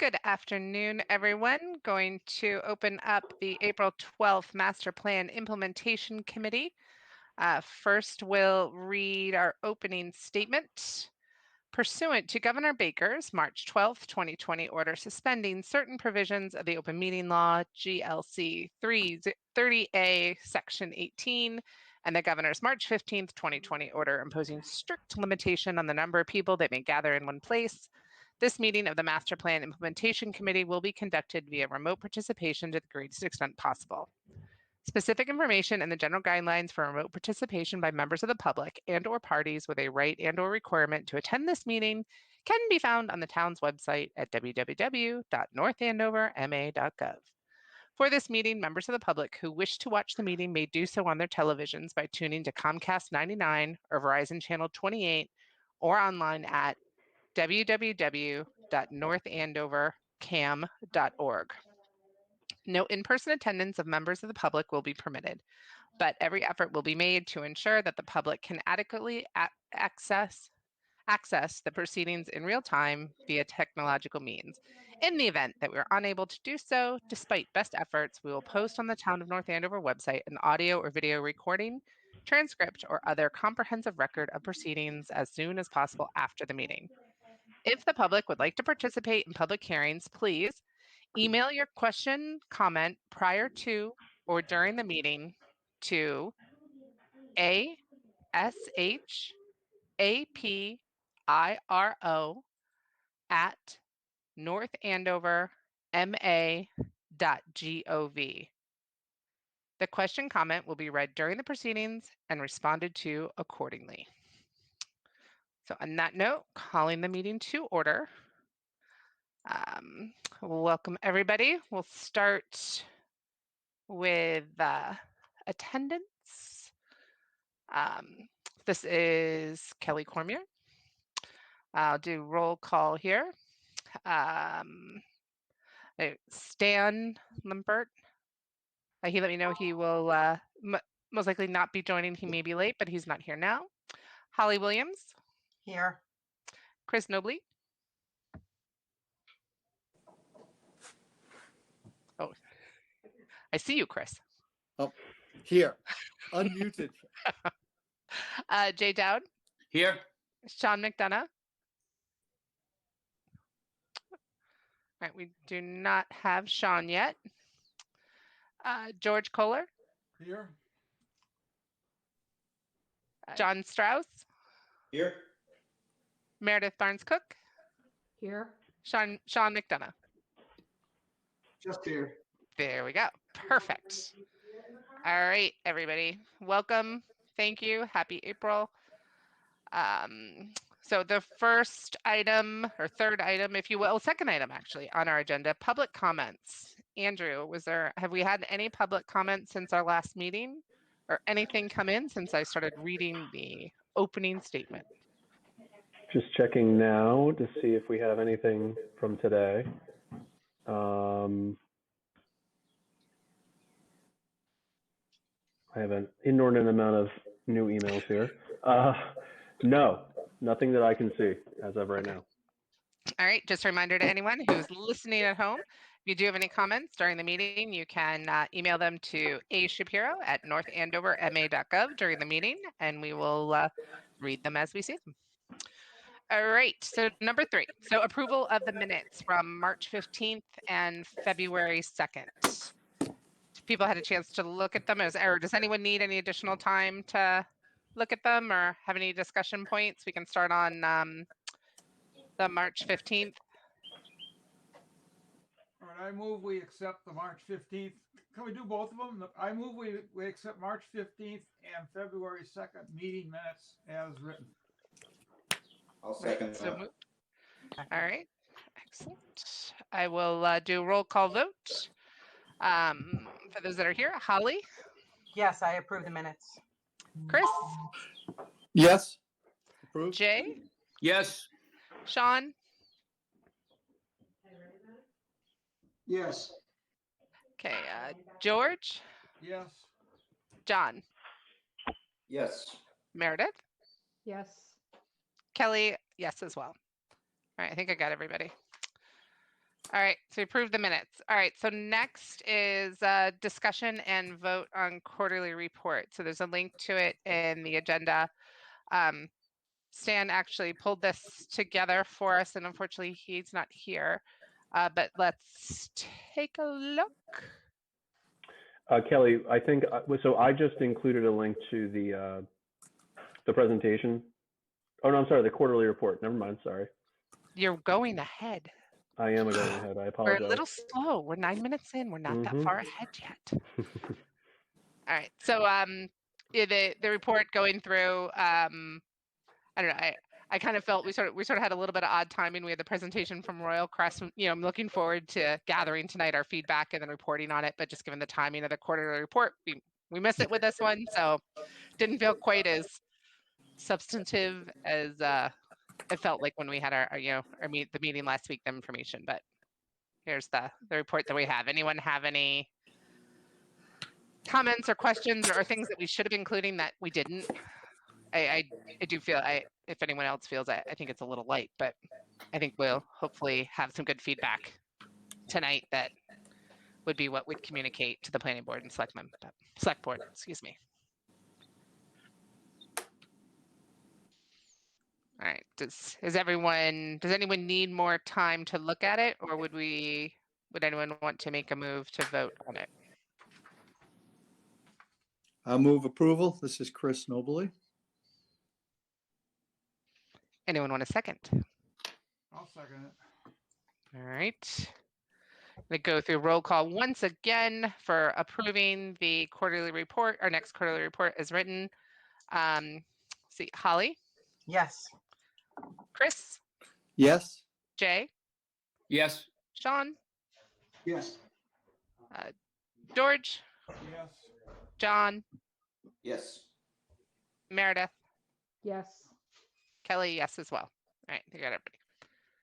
Good afternoon, everyone. Going to open up the April 12th Master Plan Implementation Committee. First, we'll read our opening statement. Pursuant to Governor Baker's March 12th, 2020 order suspending certain provisions of the Open Meeting Law, GLC 330A, Section 18, and the Governor's March 15th, 2020 order imposing strict limitation on the number of people that may gather in one place, this meeting of the Master Plan Implementation Committee will be conducted via remote participation to the greatest extent possible. Specific information and the general guidelines for remote participation by members of the public and/or parties with a right and/or requirement to attend this meeting can be found on the town's website at www.northandoverma.gov. For this meeting, members of the public who wish to watch the meeting may do so on their televisions by tuning to Comcast 99 or Verizon Channel 28 or online at www.northandovercam.org. No in-person attendance of members of the public will be permitted, but every effort will be made to ensure that the public can adequately access the proceedings in real time via technological means. In the event that we are unable to do so, despite best efforts, we will post on the Town of North Andover website an audio or video recording, transcript, or other comprehensive record of proceedings as soon as possible after the meeting. If the public would like to participate in public hearings, please email your question, comment prior to or during the meeting to ashapiro@northandoverma.gov. The question comment will be read during the proceedings and responded to accordingly. So on that note, calling the meeting to order. Welcome everybody. We'll start with attendance. This is Kelly Cormier. I'll do roll call here. Stan Limpert. He let me know he will most likely not be joining. He may be late, but he's not here now. Holly Williams. Here. Chris Nobley. Oh, I see you, Chris. Oh, here. Unmuted. Jay Dowd. Here. Sean McDonough. All right, we do not have Sean yet. George Kohler. Here. John Strauss. Here. Meredith Barnes-Cook. Here. Sean McDonough. Just here. There we go. Perfect. All right, everybody. Welcome. Thank you. Happy April. So the first item, or third item, if you will, second item actually on our agenda, public comments. Andrew, have we had any public comments since our last meeting, or anything come in since I started reading the opening statement? Just checking now to see if we have anything from today. I have an inordinate amount of new emails here. No, nothing that I can see as of right now. All right, just a reminder to anyone who's listening at home, if you do have any comments during the meeting, you can email them to ashapiro@northandoverma.gov during the meeting, and we will read them as we see them. All right, so number 3, so approval of the minutes from March 15th and February 2nd. People had a chance to look at them, or does anyone need any additional time to look at them or have any discussion points? We can start on the March 15th. All right, I move we accept the March 15th. Can we do both of them? I move we accept March 15th and February 2nd meeting minutes as written. I'll second So that. moved. All right, excellent. I will do a roll call vote. For those that are here, Holly. Yes, I approve the minutes. Chris. Yes. Approved. Jay. Yes. Sean. Yes. Okay, George. Yes. John. Yes. Meredith. Yes. Kelly, yes as well. All right, I think I got everybody. All right, so we approved the minutes. All right, so next is discussion and vote on quarterly report. So there's a link to it in the agenda. Stan actually pulled this together for us, and unfortunately he's not here. But let's take a look. Kelly, I think, so I just included a link to the presentation. Oh, no, I'm sorry, the quarterly report. Never mind, sorry. You're going ahead. I am going ahead. I We're apologize. a little slow. We're 9 minutes in. We're not that far ahead yet. All right. So yeah, the report going through, I don't know. I kind of felt we sort of had a little bit of odd timing. We had the presentation from Royal Crest. You know, I'm looking forward to gathering tonight our feedback and then reporting on it. But just given the timing of the quarterly report, we missed it with this one, so didn't feel quite as substantive as it felt like when we had our the meeting last week. The information, but here's the report that we have. Anyone have any comments or questions or things that we should have including that we didn't? I do feel if anyone else feels I think it's a little light, but I think we'll hopefully have some good feedback tonight that would be what we'd communicate to the planning board and select board, excuse me. All right, does anyone need more time to look at it, or would anyone want to make a move to vote on it? I'll move approval. This is Chris Nobley. Anyone want a second? I'll second it. All right. I'm going to go through roll call once again for approving the quarterly report. Our next quarterly report is written. See, Holly, Yes. Chris, Yes. Jay, Yes. Sean, Yes. George, Yes. John, Yes. Meredith, Yes. Kelly, yes as well. All right, you got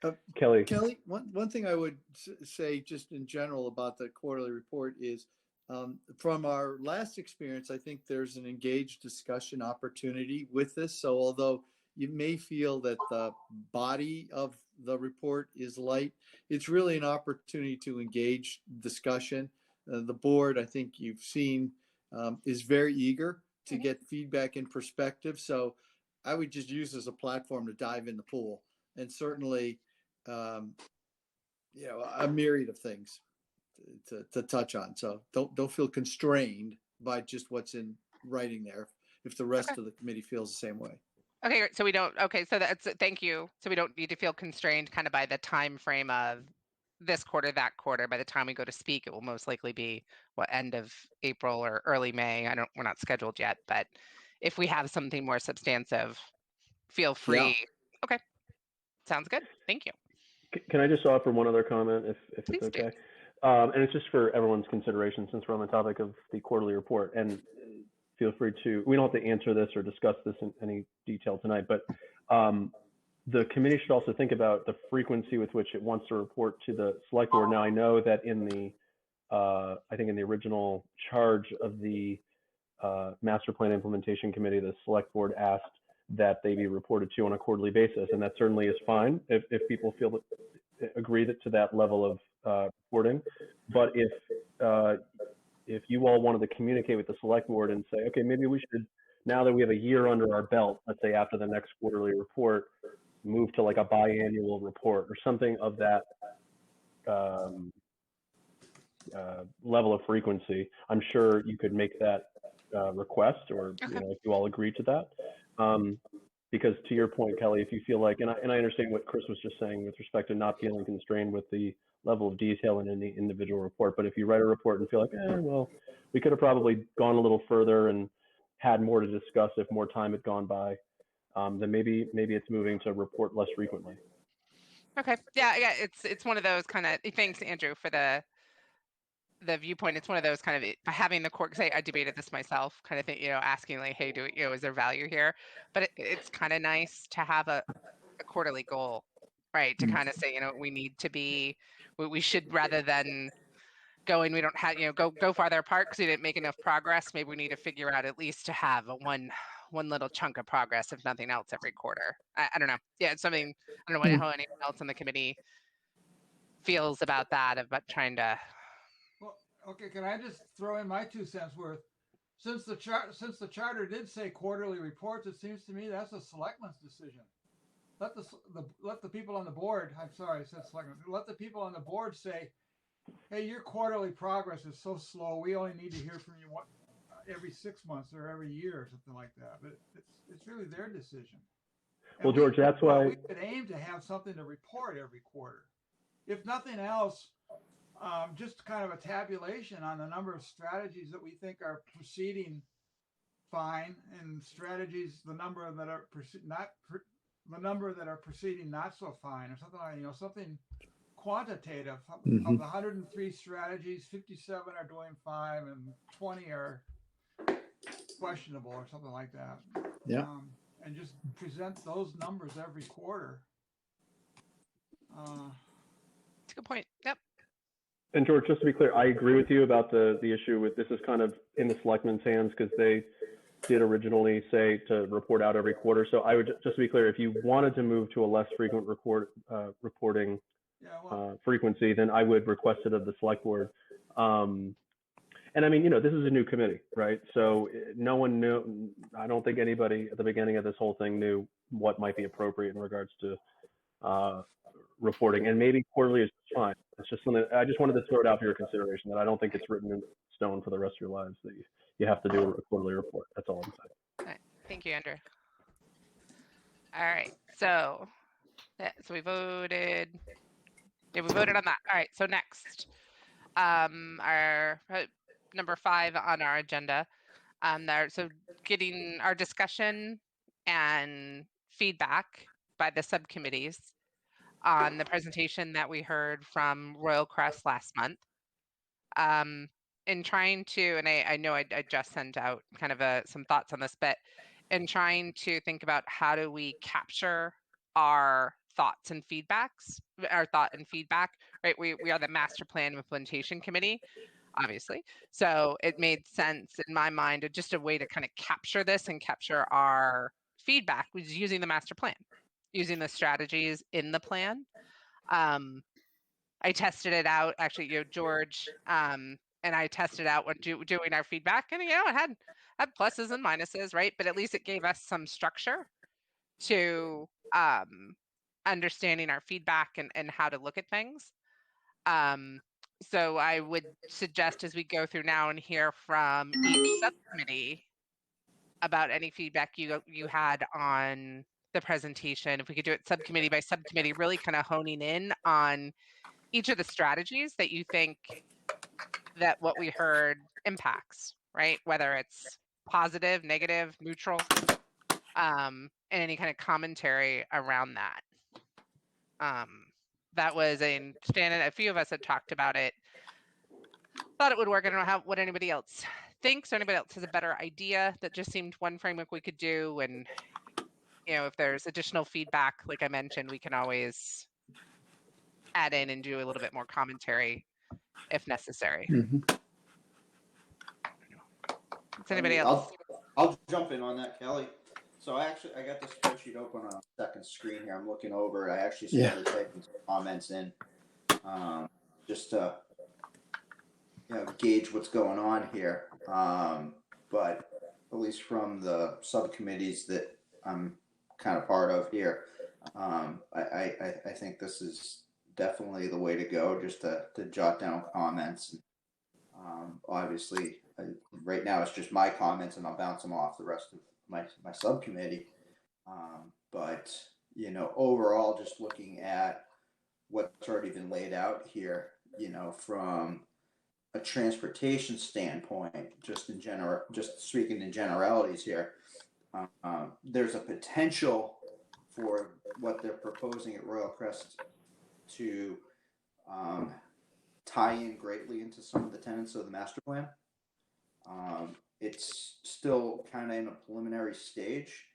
everybody. Kelly, Kelly, one thing I would say just in general about the quarterly report is from our last experience, I think there's an engaged discussion opportunity with this. So although you may feel that the body of the report is light, it's really an opportunity to engage discussion. The board, I think you've seen, is very eager to get feedback and perspective. So I would just use as a platform to dive in the pool, and certainly, a myriad of things to touch on. So don't feel constrained by just what's in writing there if the rest of the committee feels the same way. Okay, great. So we don't. Okay, so thank you. So we don't need to feel constrained kind of by the time frame of this quarter, that quarter. By the time we go to speak, it will most likely be end of April or early May. We're not scheduled yet, but if we have something more substantive, feel free. Yeah. Okay, sounds good. Thank you. can I just offer one other comment if it's Please okay? And it's just for everyone's consideration since we're on the topic of the quarterly report, and feel free to, we don't have to answer this or discuss this in any detail tonight, but the committee should also think about the frequency with which it wants to report to the select board. Now, I know that in the, I think in the original charge of the master plan implementation committee, the select board asked that they be reported to on a quarterly basis, and that certainly is fine if people feel that, agree to that level of reporting. But if you all wanted to communicate with the select board and say, okay, maybe we should, now that we have a year under our belt, let's say after the next quarterly report, move to like a biannual report or something of that level of frequency, I'm sure you could make that request, or if you all agree to that. Because to your point, Kelly, if you feel like, and I understand what Chris was just saying with respect to not feeling constrained with the level of detail in any individual report, but if you write a report and feel like, well, we could have probably gone a little further and had more to discuss if more time had gone by, then maybe it's moving to report less frequently. Okay. Yeah. It's one of those kind of, thanks, Andrew, for the viewpoint. It's one of those kind of having the court, because I debated this myself, kind of thing, asking like, hey, is there value here? But it's kind of nice to have a quarterly goal, right? To kind of say, we need to be, we should, rather than going, we don't have, go farther apart because we didn't make enough progress. Maybe we need to figure out at least to have a one little chunk of progress, if nothing else, every quarter. I don't know. Yeah, it's something, I don't know how anyone else on the committee feels about that, about trying to. Well, okay, can I just throw in my 2 cents worth? Since the charter did say quarterly reports, it seems to me that's a selectman's decision. Let the people on the board, I'm sorry, I said selectmen, let the people on the board say, hey, your quarterly progress is so slow, we only need to hear from you every 6 months or every year or something like that. But it's really their decision. And Well, George, that's why we could aim to have something to report every quarter. If nothing else, just kind of a tabulation on the number of strategies that we think are proceeding fine, and strategies, the number that are proceeding not so fine, or something like, something quantitative. Of the 103 strategies, 57 are doing fine and 20 are questionable or something like that. Yeah. And just present those numbers every quarter. That's a good point. Yep. And George, just to be clear, I agree with you about the issue with this is kind of in the selectmen's hands because they did originally say to report out every quarter. So I would just to be clear, if you wanted to move to a less frequent reporting frequency, then I would request it of the select board. And I mean, this is a new committee, right? So no one knew, I don't think anybody at the beginning of this whole thing knew what might be appropriate in regards to reporting, and maybe quarterly is fine. It's just something I just wanted to throw it out for your consideration, that I don't think it's written in stone for the rest of your lives that you have to do a quarterly report. That's all I'm saying. All right. Thank you, Andrew. All right. So we voted. Yeah, we voted on that. All right. So next, our number 5 on our agenda. So getting our discussion and feedback by the subcommittees on the presentation that we heard from Royal Crest last month. In trying to, and I know I just sent out kind of some thoughts on this, but in trying to think about how do we capture our thoughts and feedbacks, right? We are the Master Plan Implementation Committee, obviously. So it made sense in my mind, just a way to kind of capture this and capture our feedback was using the master plan, using the strategies in the plan. I tested it out, actually, George and I tested out when doing our feedback, and it had pluses and minuses, right? But at least it gave us some structure to understanding our feedback and how to look at things. So I would suggest as we go through now and hear from each subcommittee about any feedback you had on the presentation, if we could do it subcommittee by subcommittee, really kind of honing in on each of the strategies that you think that what we heard impacts, right? Whether it's positive, negative, neutral, and any kind of commentary around that. That was a few of us had talked about it, thought it would work. I don't know what anybody else thinks, or anybody else has a better idea. That just seemed one framework we could do. And if there's additional feedback, like I mentioned, we can always add in and do a little bit more commentary if necessary. Does anybody else? I'll jump in on that, Kelly. So I got the spreadsheet open on a second screen here. I'm looking over. I actually started typing some comments in, just to gauge what's going on here. But at least from the subcommittees that I'm kind of part of here, I think this is definitely the way to go, just to jot down comments. Obviously, right now it's just my comments, and I'll bounce them off the rest of my subcommittee. But overall, just looking at what's already been laid out here, from a transportation standpoint, just speaking in generalities here, there's a potential for what they're proposing at Royal Crest to tie in greatly into some of the tenets of the master plan. It's still kind of in a preliminary stage,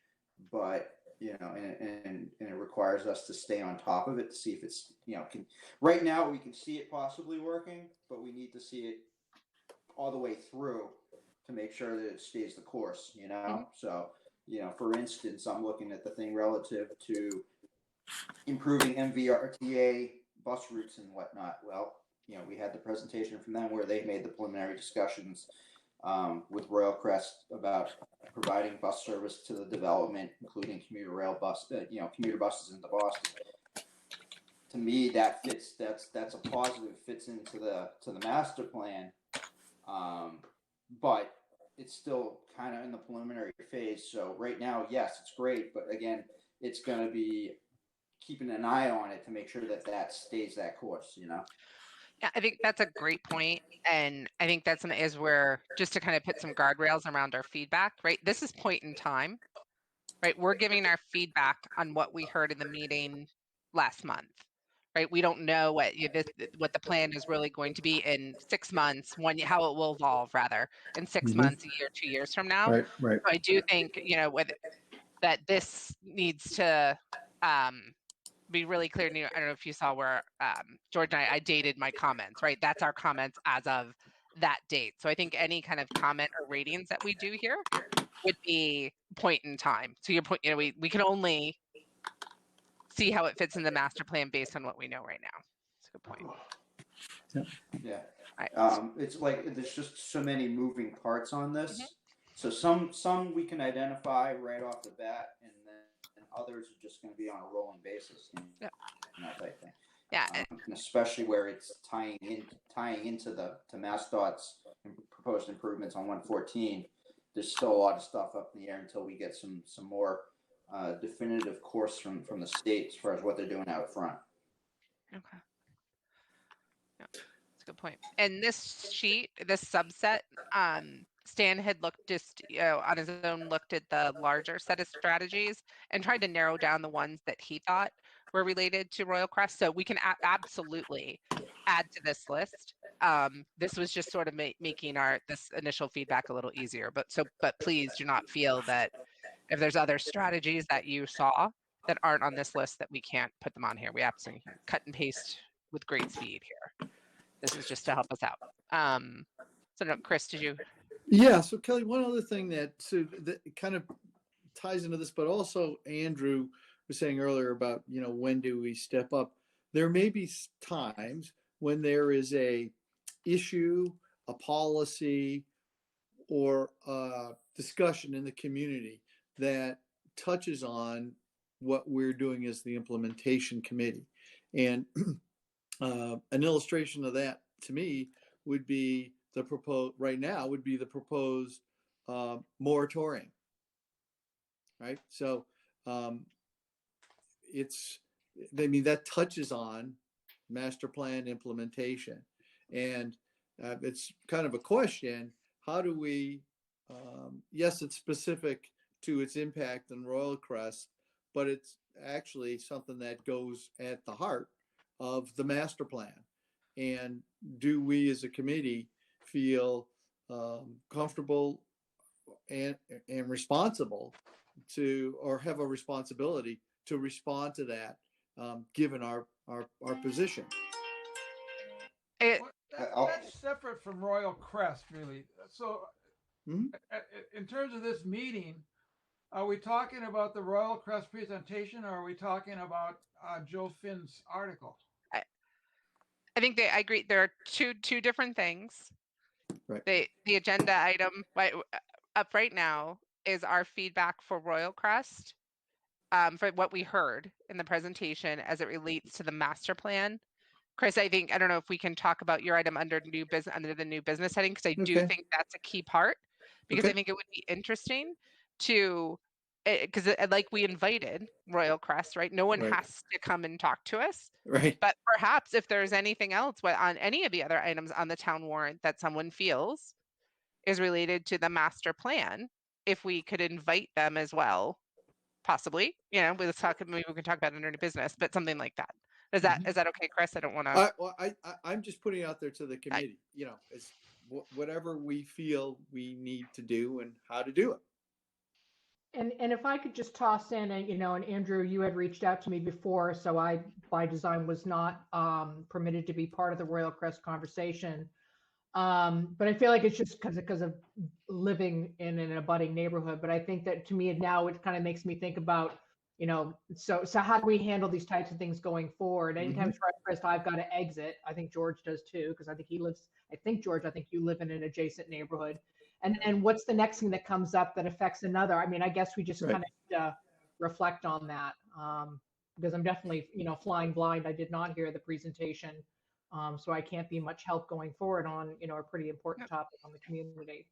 but and it requires us to stay on top of it to see if it's right now we can see it possibly working, but we need to see it all the way through to make sure that it stays the course. So for instance, I'm looking at the thing relative to improving MVRTA bus routes and whatnot. Well, we had the presentation from them where they made the preliminary discussions with Royal Crest about providing bus service to the development, including commuter rail bus, commuter buses into Boston. To me, that fits. That's a positive. Fits into the master plan, but it's still kind of in the preliminary phase. So right now, yes, it's great, but again, it's going to be keeping an eye on it to make sure that stays that course. Yeah, I think that's a great point. And I think that's is where, just to kind of put some guardrails around our feedback, right? This is point in time, right? We're giving our feedback on what we heard in the meeting last month, right? We don't know what the plan is really going to be in 6 months, how it will evolve rather in 6 Mhm. months, a year, 2 years from now. Right, right. So I do think, that this needs to be really clear. I don't know if you saw where George and I dated my comments, right? That's our comments as of that date. So I think any kind of comment or ratings that we do here would be point in time. So your point, we can only see how it fits in the master plan based on what we know right now. That's a good point. Yeah. All right. It's like there's just so many moving parts on this. Mhm. So some we can identify right off the bat, and then others are just going to be on a rolling basis. Yeah. Type thing. Yeah. And especially where it's tying into the MassDOT's proposed improvements on 114. There's still a lot of stuff up in the air until we get some more definitive course from the state as far as what they're doing out front. Okay. Yeah, that's a good point. And this sheet, this subset, Stan had looked on his own, looked at the larger set of strategies and tried to narrow down the ones that he thought were related to Royal Crest. So we can absolutely add to this list. This was just sort of making this initial feedback a little easier. But please do not feel that if there's other strategies that you saw that aren't on this list that we can't put them on here. We absolutely cut and paste with great speed here. This is just to help us out. So no, Chris, did you? Yeah. So Kelly, one other thing that kind of ties into this, but also Andrew was saying earlier about, when do we step up? There may be times when there is a issue, a policy, or a discussion in the community that touches on what we're doing as the implementation committee. And an illustration of that to me would be the proposed moratorium, right? So that touches on master plan implementation, and it's kind of a question: how do we? Yes, it's specific to its impact on Royal Crest, but it's actually something that goes at the heart of the master plan. And do we as a committee feel comfortable and responsible to, or have a responsibility to respond to that, given our position? That's separate from Royal Crest, really. So in terms of this meeting, are we talking about the Royal Crest presentation, or are we talking about Joe Finn's article? I think I agree. There are two different things. Right. The agenda item up right now is our feedback for Royal Crest, for what we heard in the presentation as it relates to the master plan. Chris, I don't know if we can talk about your item under the new business heading, because I do Okay. think that's a key part, because Okay. I think it would be interesting to, because like we invited Royal Crest, right? No one Right. has to come and talk to us. Right. But perhaps if there's anything else on any of the other items on the town warrant that someone feels is related to the master plan, if we could invite them as well, possibly, maybe we can talk about it under new business, but something like that. Is that okay, Chris? I don't want to. I'm just putting it out there to the committee, it's whatever we feel we need to do and how to do it. And if I could just toss in, and Andrew, you had reached out to me before, so I, by design, was not permitted to be part of the Royal Crest conversation. But I feel like it's just because of living in an abutting neighborhood. But I think that to me now it kind of makes me think about so how do we handle these types of things going forward? Anytime it's Crest, I've got to exit. I think George does too, because I think George, I think you live in an adjacent neighborhood. And what's the next thing that comes up that affects another? I mean, I guess we just Right. kind of reflect on that, because I'm definitely, flying blind. I did not hear the presentation, so I can't be much help going forward on, a pretty important topic on the community.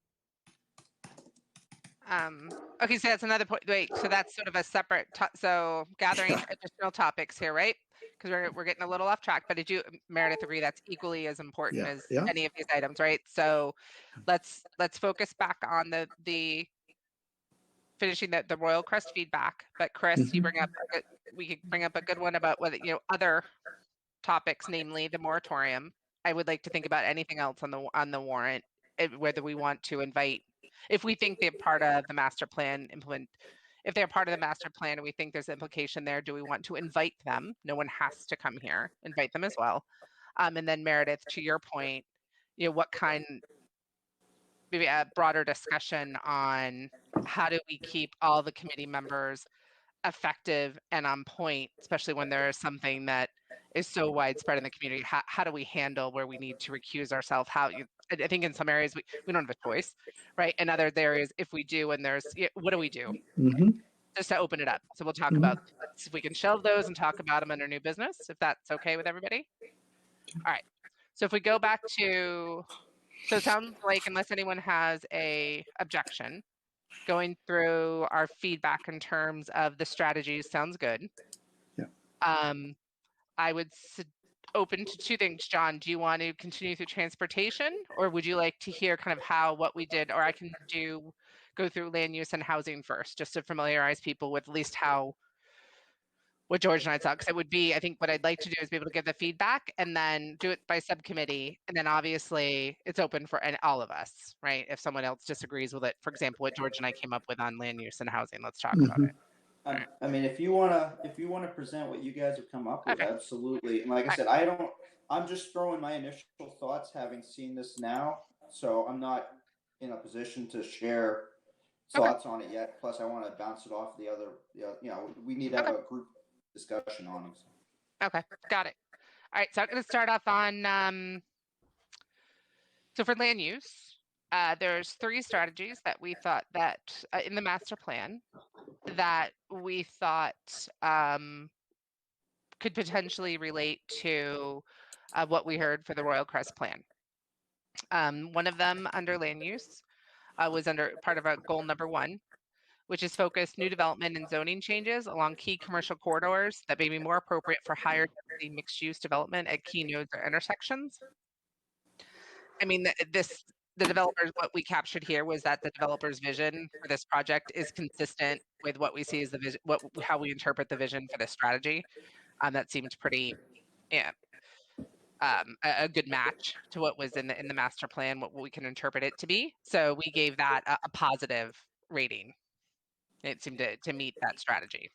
Okay, so that's another point. Wait, so that's sort of a separate, so gathering additional topics here, right? Because we're getting a little off track, but did you, Meredith, agree that's equally as important as Yeah. any of these items, right? So let's focus back on the finishing the Royal Crest feedback. But Chris, you bring up we could bring up a good one about whether other topics, namely the moratorium. I would like to think about anything else on the warrant, whether we want to invite, if we think they're part of the master plan if they're part of the master plan and we think there's implication there, do we want to invite them? No one has to come here. Invite them as well. And then Meredith, to your point, what kind, maybe a broader discussion on how do we keep all the committee members effective and on point, especially when there is something that is so widespread in the community. How do we handle where we need to recuse ourselves? I think in some areas we don't have a choice, right? In other areas, if we do, and there's, what do we do? Just to open it up. So we'll talk about, let's see if we can shelve those and talk about them under new business, if that's okay with everybody. All right. So if we go back to, so it sounds like, unless anyone has a objection, going through our feedback in terms of the strategies sounds good. Yeah. I would open to two things. John, do you want to continue through transportation, or would you like to hear kind of what we did, or I can go through land use and housing first, just to familiarize people with at least what George and I saw, because it would be, I think what I'd like to do is be able to give the feedback and then do it by subcommittee. And then obviously it's open for all of us, right? If someone else disagrees with it, for example, what George and I came up with on land use and housing, let's talk about it. I mean, if you wanna present what you guys have come up with, Okay. absolutely. And like I said, I'm just throwing my initial thoughts, having seen this now. So I'm not in a position to share thoughts on it yet. Plus, I want to bounce it off the other. We need to have a group discussion on it. Okay, got it. All right, so I'm going to start off on, so for land use, there's 3 strategies that we thought that in the master plan that we thought could potentially relate to what we heard for the Royal Crest plan. One of them under land use was under part of our goal number 1, which is focused new development and zoning changes along key commercial corridors that may be more appropriate for higher density mixed use development at key nodes or intersections. I mean, the developers, what we captured here was that the developer's vision for this project is consistent with what we see as the vision, how we interpret the vision for this strategy. That seemed pretty, a good match to what was in the master plan, what we can interpret it to be. So we gave that a positive rating. It seemed to meet that strategy.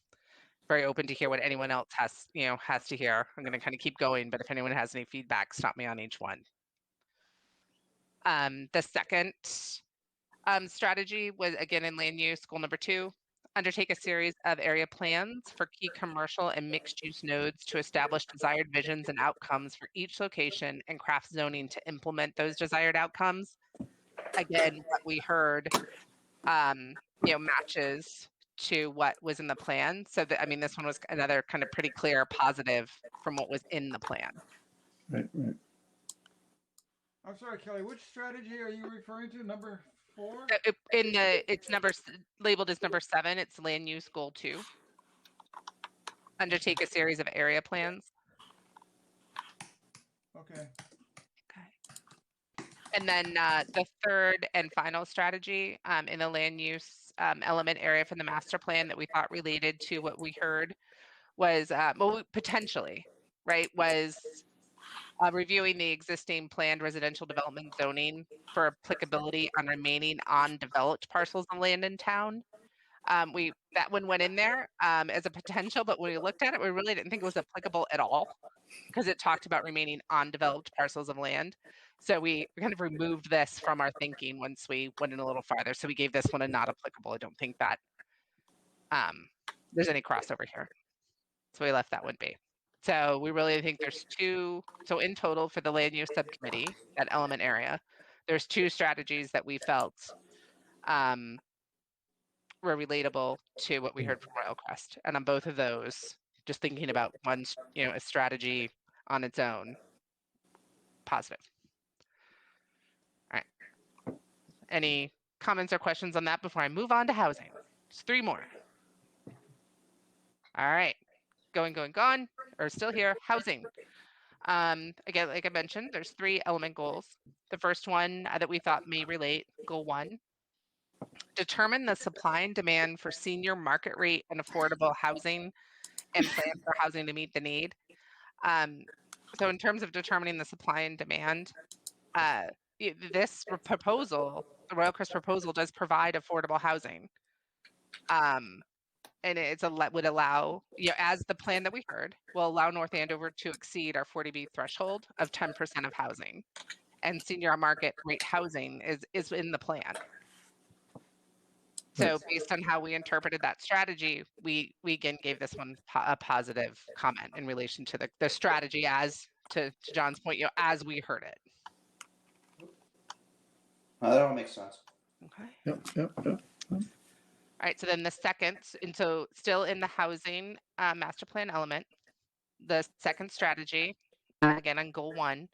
Very open to hear what anyone else has to hear. I'm going to kind of keep going, but if anyone has any feedback, stop me on each one. The second strategy was, again, in land use, goal number 2, undertake a series of area plans for key commercial and mixed use nodes to establish desired visions and outcomes for each location and craft zoning to implement those desired outcomes. Again, what we heard matches to what was in the plan. So this one was another kind of pretty clear positive from what was in the plan. Right. I'm sorry, Kelly, which strategy are you referring to? Number 4? It's labeled as number 7. It's land use goal 2. Undertake a series of area plans. Okay. And then the third and final strategy in the land use element area from the master plan that we thought related to what we heard was, potentially, right, was reviewing the existing planned residential development zoning for applicability on remaining undeveloped parcels of land in town. That one went in there as a potential, but when we looked at it, we really didn't think it was applicable at all because it talked about remaining undeveloped parcels of land. So we kind of removed this from our thinking once we went in a little farther. So we gave this one a not applicable. I don't think that there's any crossover here. So we left that one be. So we really think there's two. So in total for the land use subcommittee, that element area, there's two strategies that we felt were relatable to what we heard from Royal Crest. And on both of those, just thinking about one, a strategy on its own, positive. All right. Any comments or questions on that before I move on to housing? Just 3 more. All right. Going, or still here, housing. Again, like I mentioned, there's 3 element goals. The first one that we thought may relate, goal 1, determine the supply and demand for senior market rate and affordable housing and plan for housing to meet the need. So in terms of determining the supply and demand, this proposal, the Royal Crest proposal, does provide affordable housing. And would allow, as the plan that we heard, will allow North Andover to exceed our 40B threshold of 10% of housing. And senior market rate housing is in the plan. So based on how we interpreted that strategy, we again gave this one a positive comment in relation to the strategy, as to John's point, as we heard it. That all makes sense. Okay. Yep. All right, so then the second, and so still in the housing master plan element, the second strategy, again on goal 1,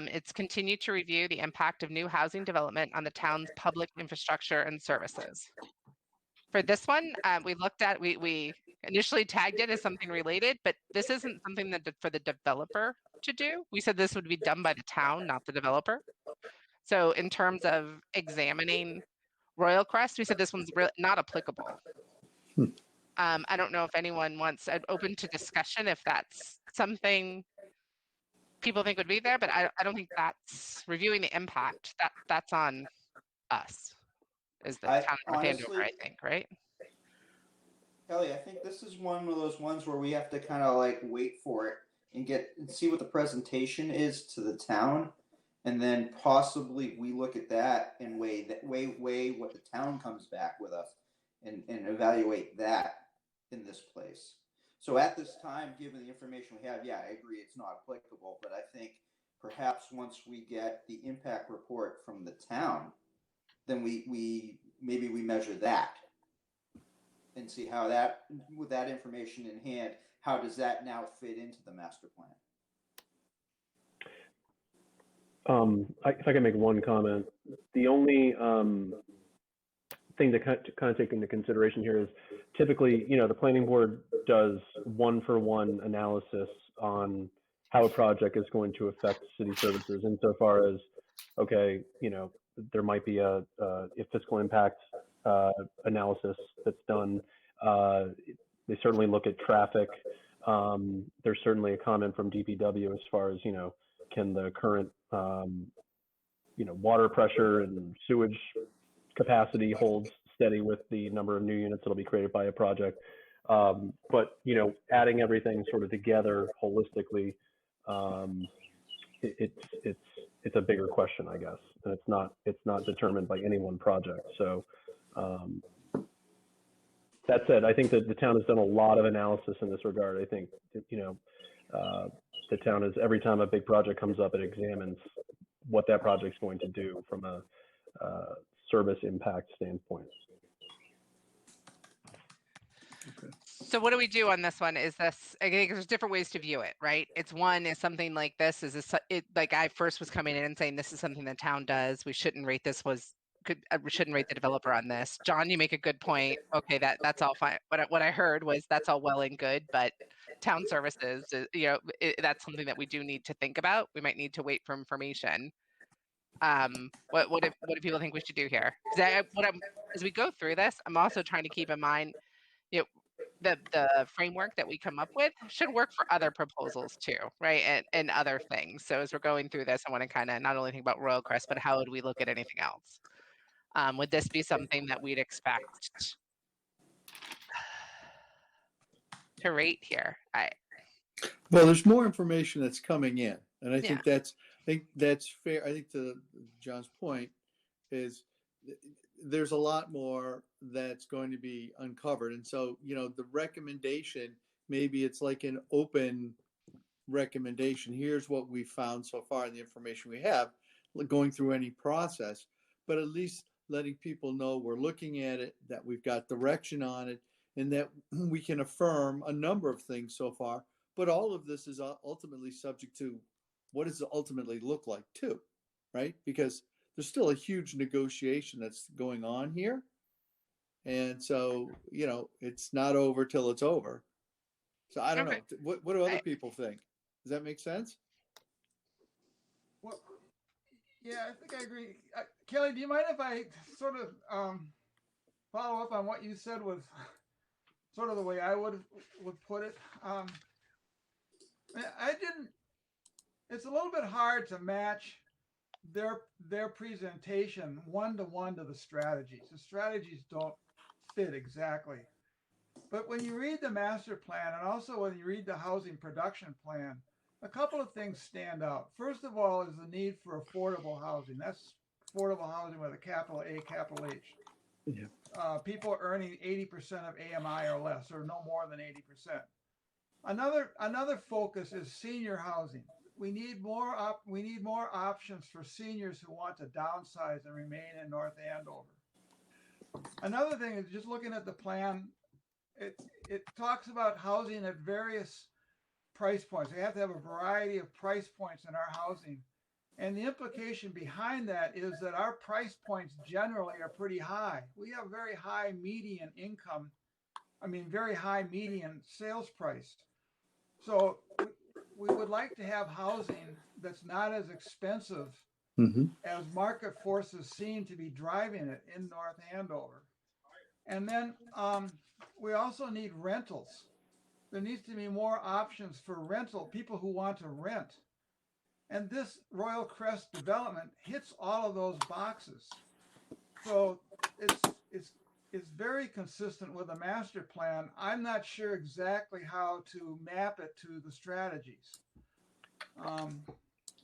it's continue to review the impact of new housing development on the town's public infrastructure and services. For this one, we looked at, we initially tagged it as something related, but this isn't something that for the developer to do. We said this would be done by the town, not the developer. So in terms of examining Royal Crest, we said this one's not applicable. I don't know if anyone wants, open to discussion if that's something people think would be there, but I don't think that's reviewing the impact. That's on us as the town of North Andover, I think, right? Kelly, I think this is one of those ones where we have to kind of like wait for it and see what the presentation is to the town. And then possibly we look at that and weigh what the town comes back with us and evaluate that in this place. So at this time, given the information we have, yeah, I agree it's not applicable, but I think perhaps once we get the impact report from the town, then we maybe we measure that and see how that, with that information in hand, how does that now fit into the master plan? If I can make one comment, the only thing to kind of take into consideration here is typically, the planning board does 1-for-1 analysis on how a project is going to affect city services insofar as, okay, there might be a fiscal impact analysis that's done. They certainly look at traffic. There's certainly a comment from DPW as far as, can the current, water pressure and sewage capacity hold steady with the number of new units that'll be created by a project. But, adding everything sort of together holistically, it's a bigger question, I guess, and it's not determined by any one project. So that said, I think that the town has done a lot of analysis in this regard. I think, the town is, every time a big project comes up, it examines what that project's going to do from a service impact standpoint. Okay. So what do we do on this one? I think there's different ways to view it, right? It's something like this like I first was coming in and saying this is something the town does. We shouldn't rate we shouldn't rate the developer on this. John, you make a good point. Okay, that's all fine. What I heard was that's all well and good, but town services, that's something that we do need to think about. We might need to wait for information. What do people think we should do here? As we go through this, I'm also trying to keep in mind, the framework that we come up with should work for other proposals too, right? And other things. So as we're going through this, I want to kind of not only think about Royal Crest, but how would we look at anything else? Would this be something that we'd expect to rate here? Well, there's more information that's coming in, and I think Yeah. that's fair. I think to John's point is there's a lot more that's going to be uncovered. And so, the recommendation, maybe it's like an open recommendation. Here's what we found so far and the information we have, going through any process, but at least letting people know we're looking at it, that we've got direction on it, and that we can affirm a number of things so far. But all of this is ultimately subject to what does it ultimately look like too, right? Because there's still a huge negotiation that's going on here. And so, it's not over till it's over. So I don't Okay. know. What do other people think? Does that make sense? Well, yeah, I think I agree. Kelly, do you mind if I sort of follow up on what you said with sort of the way I would put it? I didn't. It's a little bit hard to match their presentation one-to-one to the strategies. The strategies don't fit exactly. But when you read the master plan, and also when you read the housing production plan, a couple of things stand out. First of all is the need for affordable housing. That's affordable housing with a capital A, capital H. Yeah. People earning 80% of AMI or less, or no more than 80%. Another focus is senior housing. We need more options for seniors who want to downsize and remain in North Andover. Another thing is just looking at the plan. It talks about housing at various price points. We have to have a variety of price points in our housing. And the implication behind that is that our price points generally are pretty high. We have very high median income, very high median sales price. So we would like to have housing that's not as expensive as market forces seem to be driving it in North Andover. And then we also need rentals. There needs to be more options for rental, people who want to rent. And this Royal Crest development hits all of those boxes. So it's very consistent with the master plan. I'm not sure exactly how to map it to the strategies.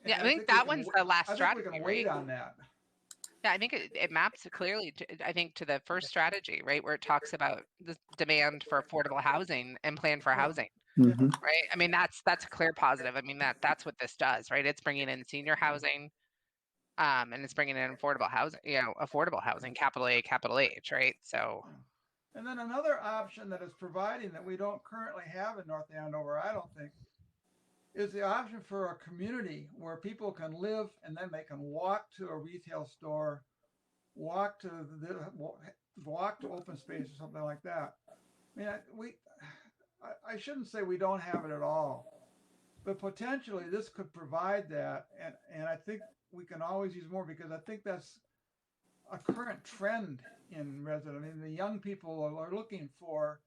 Yeah, I think that one's the last I think strategy, we can right? wait on that. Yeah, I think it maps clearly, to the first strategy, right, where it talks about the demand for affordable housing and plan for housing, right? That's a clear positive. That's what this does, right? It's bringing in senior housing, and it's bringing in affordable housing, capital A, capital H, right? So. And then another option that is providing that we don't currently have in North Andover, I don't think, is the option for a community where people can live and then they can walk to a retail store, walk to open space or something like that. I shouldn't say we don't have it at all, but potentially this could provide that, and I think we can always use more, because I think that's a current trend in resident. The young people are looking for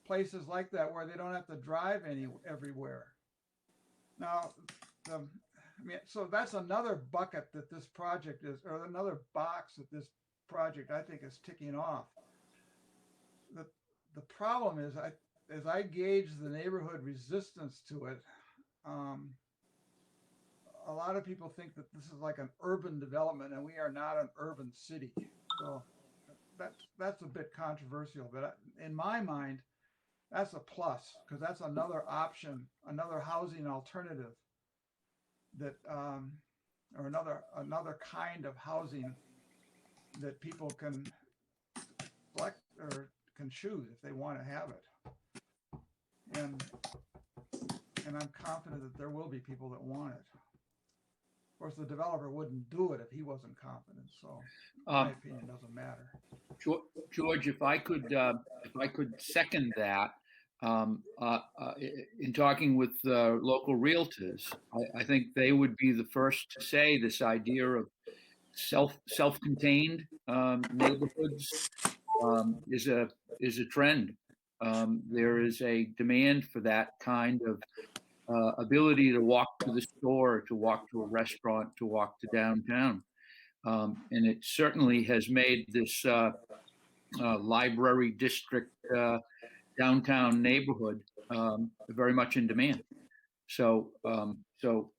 places like that where they don't have to drive everywhere. Now, so that's another bucket that this project is, or another box that this project, I think, is ticking off. The problem is, as I gauge the neighborhood resistance to it, a lot of people think that this is like an urban development, and we are not an urban city. So that's a bit controversial, but in my mind, that's a plus, because that's another option, another housing alternative that, or another kind of housing that people can select or can choose if they want to have it. And I'm confident that there will be people that want it. Of course, the developer wouldn't do it if he wasn't confident. So, my opinion doesn't matter. George, if I could second that, in talking with local realtors, I think they would be the first to say this idea of self-contained neighborhoods is a trend. There is a demand for that kind of ability to walk to the store, to walk to a restaurant, to walk to downtown. And it certainly has made this library district downtown neighborhood very much in demand. So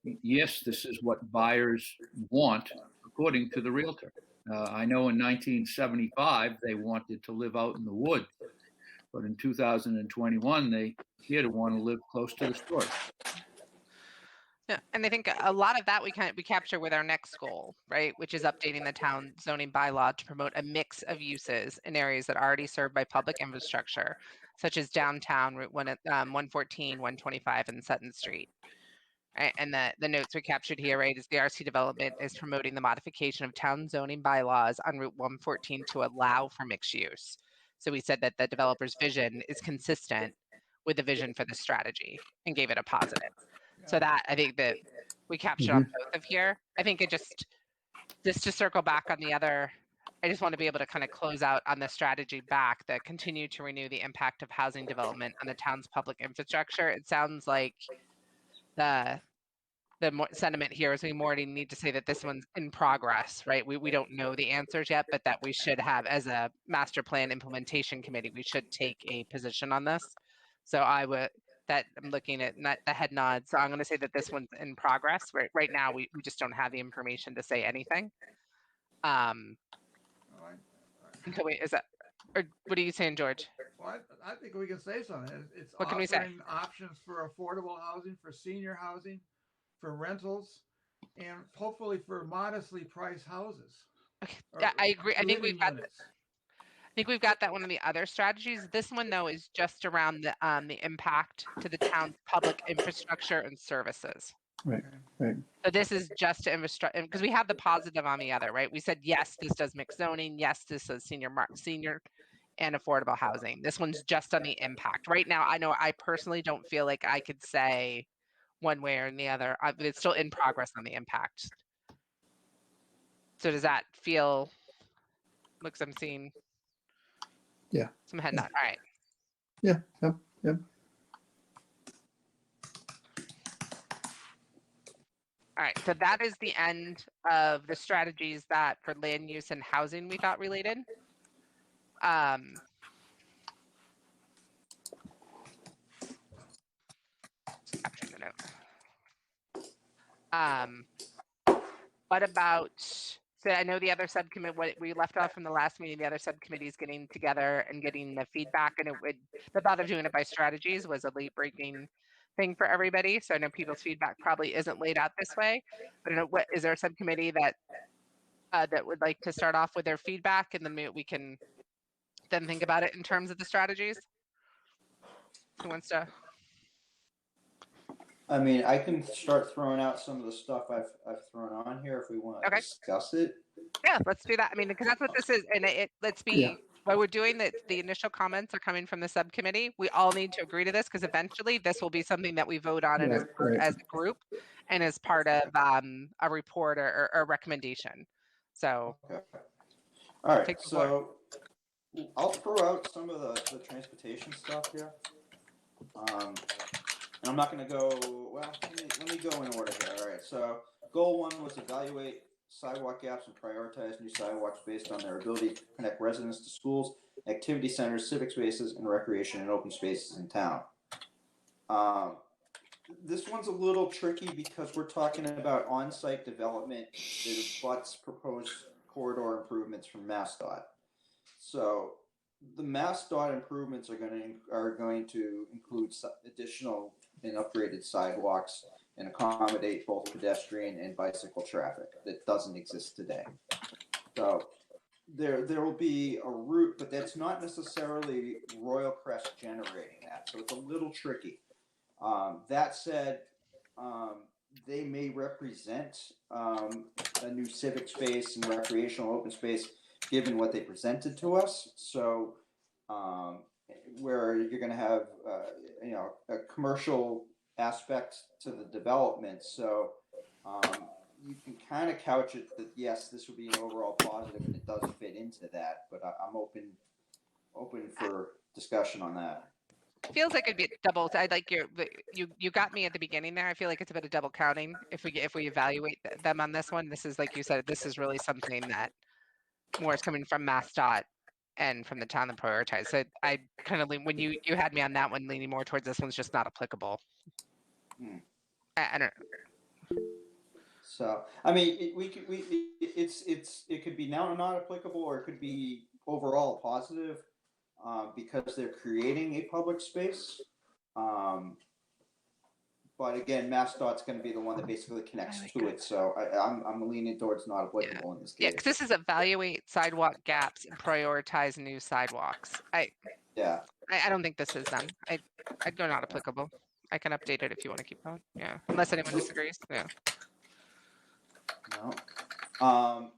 yes, this is what buyers want, according to the realtor. I know in 1975 they wanted to live out in the woods, but in 2021 they appear to want to live close to the store. Yeah, and I think a lot of that we capture with our next goal, right? Which is updating the town zoning bylaw to promote a mix of uses in areas that are already served by public infrastructure, such as downtown, Route 114, 125, and Sutton Street. Right? And the notes we captured here, right, is the RC development is promoting the modification of town zoning bylaws on Route 114 to allow for mixed use. So we said that the developer's vision is consistent with the vision for the strategy and gave it a positive. So that I think that we captured on both of here. I think it just to circle back on the other, I just want to be able to kind of close out on the strategy back that continue to renew the impact of housing development on the town's public infrastructure. It sounds like the sentiment here is we more need to say that this one's in progress, right? We don't know the answers yet, but that we should have, as a master plan implementation committee, we should take a position on this. So I'm looking at the head nods. So I'm going to say that this one's in progress. Right now, we just don't have the information to say anything. All right. So wait, is that, or what are you saying, George? Well, I think we can say something. It's What can we say? offering options for affordable housing, for senior housing, for rentals, and hopefully for modestly priced houses. Okay. Yeah, I agree. I think living units. I think we've got that one of the other strategies. This one, though, is just around the impact to the town's public infrastructure and services. Right, right. So this is just to infrastructure, because we have the positive on the other, right? We said, yes, this does mixed zoning. Yes, this is senior and affordable housing. This one's just on the impact. Right now, I know I personally don't feel like I could say one way or the other. But it's still in progress on the impact. So does that feel, looks I'm seeing some head nod. All right. Yeah, yep, yep. All right, so that is the end of the strategies that for land use and housing we thought related. Capturing the note. What about, so I know the other subcommittee, what we left off from the last meeting, the other subcommittees getting together and getting the feedback, and the thought of doing it by strategies was a late breaking thing for everybody. So I know people's feedback probably isn't laid out this way, but I don't know, is there a subcommittee that would like to start off with their feedback, and then we can then think about it in terms of the strategies? Who wants to? I mean, I can start throwing out some of the stuff I've thrown on here if we want to discuss it. Yeah, let's do that. I mean, because that's what this is, and let's be while we're doing that. The initial comments are coming from the subcommittee. We all need to agree to this because eventually this will be something that we vote on as a group and as part of a report or a recommendation. So, okay. All right. So I'll throw out some of the transportation stuff here. And I'm not going to go, well, let me go in order here. All right, so goal 1 was evaluate sidewalk gaps and prioritize new sidewalks based on their ability to connect residents to schools, activity centers, civic spaces, and recreation and open spaces in town. This one's a little tricky because we're talking about on-site development that abuts proposed corridor improvements from MassDOT. So the MassDOT improvements are going to include additional and upgraded sidewalks and accommodate both pedestrian and bicycle traffic that doesn't exist today. So there will be a route, but that's not necessarily Royal Crest generating that. So it's a little tricky. That said, they may represent a new civic space and recreational open space given what they presented to us. So where you're going to have a commercial aspect to the development, so you can kind of couch it that yes, this would be an overall positive and it does fit into that, but I'm open for discussion on that. Feels like it'd be double. I like you got me at the beginning there. I feel like it's a bit of double counting if we evaluate them on this one. This is, like you said, this is really something that more is coming from MassDOT and from the town that prioritize. So I kind of lean, when you had me on that one, leaning more towards this one's just not applicable. I don't know. So, I mean, it could be now not applicable, or it could be overall positive, because they're creating a public space. But again, MassDOT's going to be the one that basically connects to it. So I'm leaning towards not applicable in this Yeah, case. because this is evaluate sidewalk gaps and prioritize new sidewalks. Yeah. I don't think this is them. I'd go not applicable. I can update it if you want to keep going. Yeah, unless anyone disagrees. Yeah. No.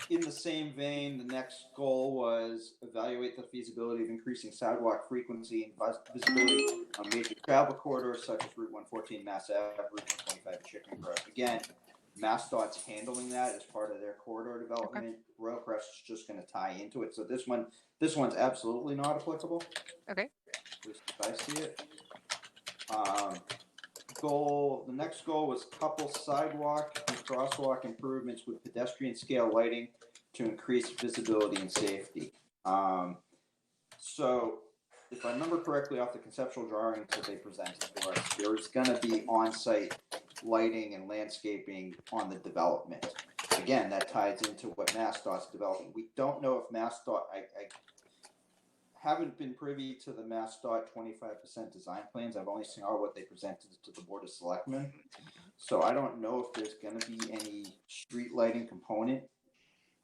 In the same vein, the next goal was evaluate the feasibility of increasing sidewalk frequency and visibility on major travel corridors such as Route 114, Mass Ave, Route 125, and Chicken Grove. Again, MassDOT's handling that as part of their corridor development. Royal Crest is just going to tie into it. So this one's absolutely not applicable. Okay. At least as I see it. The next goal was couple sidewalk and crosswalk improvements with pedestrian scale lighting to increase visibility and safety. So if I remember correctly off the conceptual drawings that they presented to us, there's going to be on-site lighting and landscaping on the development. Again, that ties into what MassDOT's developing. We don't know if MassDOT, I haven't been privy to the MassDOT 25% design plans. I've only seen what they presented to the Board of Selectmen. So I don't know if there's going to be any street lighting component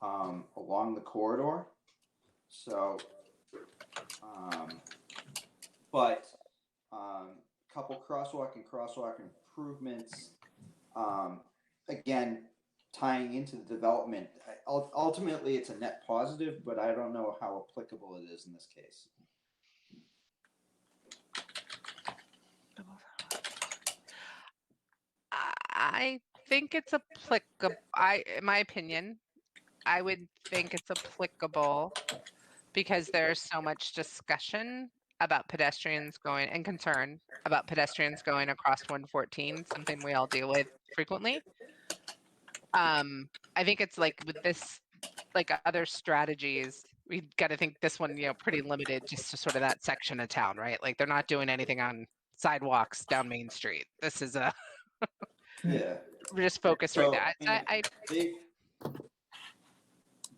along the corridor. So, but couple crosswalk and crosswalk improvements, again, tying into the development. Ultimately, it's a net positive, but I don't know how applicable it is in this case. I think it's applicable. In my opinion, I would think it's applicable because there's so much discussion about pedestrians going and concern about pedestrians going across 114, something we all deal with frequently. I think it's like with this, like other strategies, we got to think this one, pretty limited just to sort of that section of town, right? Like they're not doing anything on sidewalks down Main Street. This is Yeah. we're just focused right there.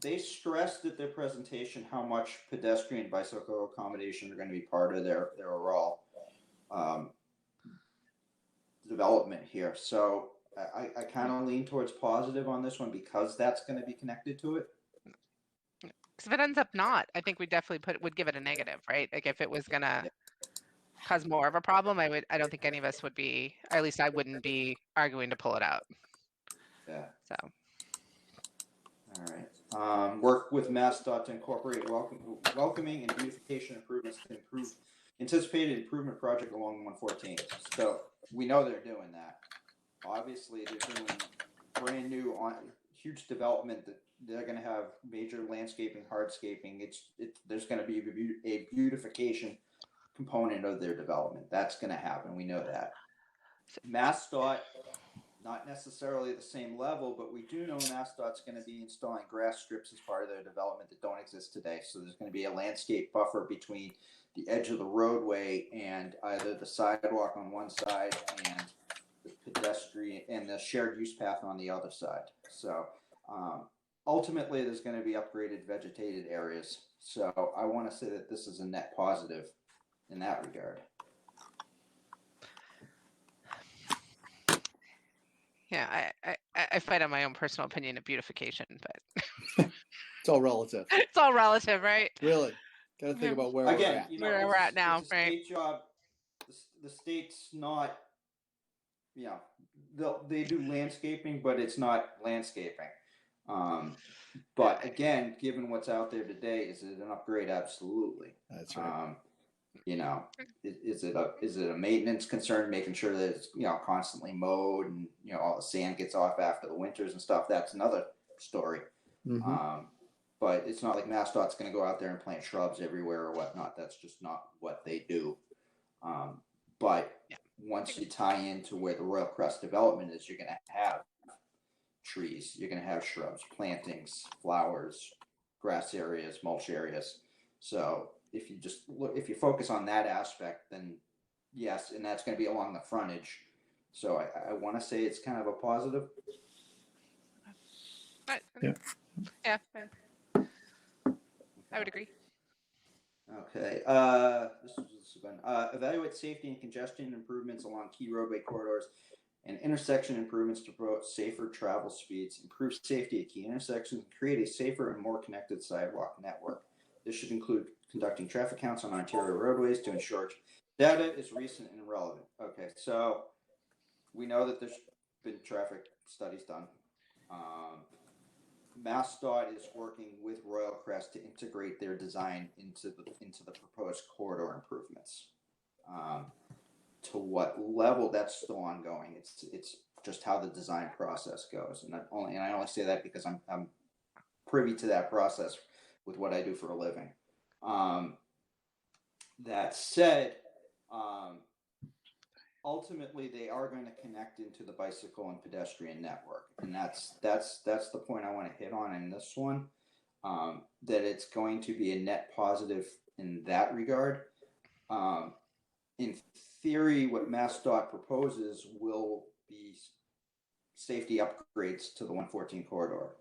They stressed at their presentation how much pedestrian bicycle accommodation are going to be part of their overall development here. So I kind of lean towards positive on this one because that's going to be connected to it. Because if it ends up not, I think we definitely would give it a negative, right? Like if it was gonna cause more of a problem, I don't think any of us would be, or at least I wouldn't be arguing to pull it out. Yeah. So. All right. Work with MassDOT to incorporate welcoming and beautification improvements to improve anticipated improvement project along 114. So we know they're doing that. Obviously, they're doing brand new huge development that they're going to have major landscaping, hardscaping. There's going to be a beautification component of their development. That's going to happen. We know that. MassDOT, not necessarily at the same level, but we do know MassDOT's going to be installing grass strips as part of their development that don't exist today. So there's going to be a landscape buffer between the edge of the roadway and either the sidewalk on one side and the pedestrian and the shared use path on the other side. So ultimately, there's going to be upgraded vegetated areas. So I want to say that this is a net positive in that regard. Yeah, I fight on my own personal opinion of beautification, but It's all relative. it's all relative, right? Really. Got to think about where we're Again, at. Where we're at now, it's a right? state job. The state's not, they do landscaping, but it's not landscaping. But again, given what's out there today, is it an upgrade? Absolutely. That's right. Is it a maintenance concern, making sure that it's constantly mowed and all the sand gets off after the winters and stuff? That's another story. Mm-hmm. But it's not like MassDOT's going to go out there and plant shrubs everywhere or whatnot. That's just not what they do. But once you tie into where the Royal Crest development is, you're going to have trees, you're going to have shrubs, plantings, flowers, grass areas, mulch areas. So if you focus on that aspect, then yes, and that's going to be along the frontage. So I want to say it's kind of a positive. Yeah. Yeah. I would agree. Okay, this is one. Evaluate safety and congestion improvements along key roadway corridors and intersection improvements to promote safer travel speeds, improve safety at key intersections, and create a safer and more connected sidewalk network. This should include conducting traffic counts on Ontario roadways to ensure data is recent and relevant. Okay, so we know that there's been traffic studies done. MassDOT is working with Royal Crest to integrate their design into the proposed corridor improvements. To what level, that's still ongoing. It's just how the design process goes, and I only say that because I'm privy to that process with what I do for a living. That said, ultimately they are going to connect into the bicycle and pedestrian network, and that's the point I want to hit on in this one. That it's going to be a net positive in that regard. In theory, what MassDOT proposes will be safety upgrades to the 114 corridor.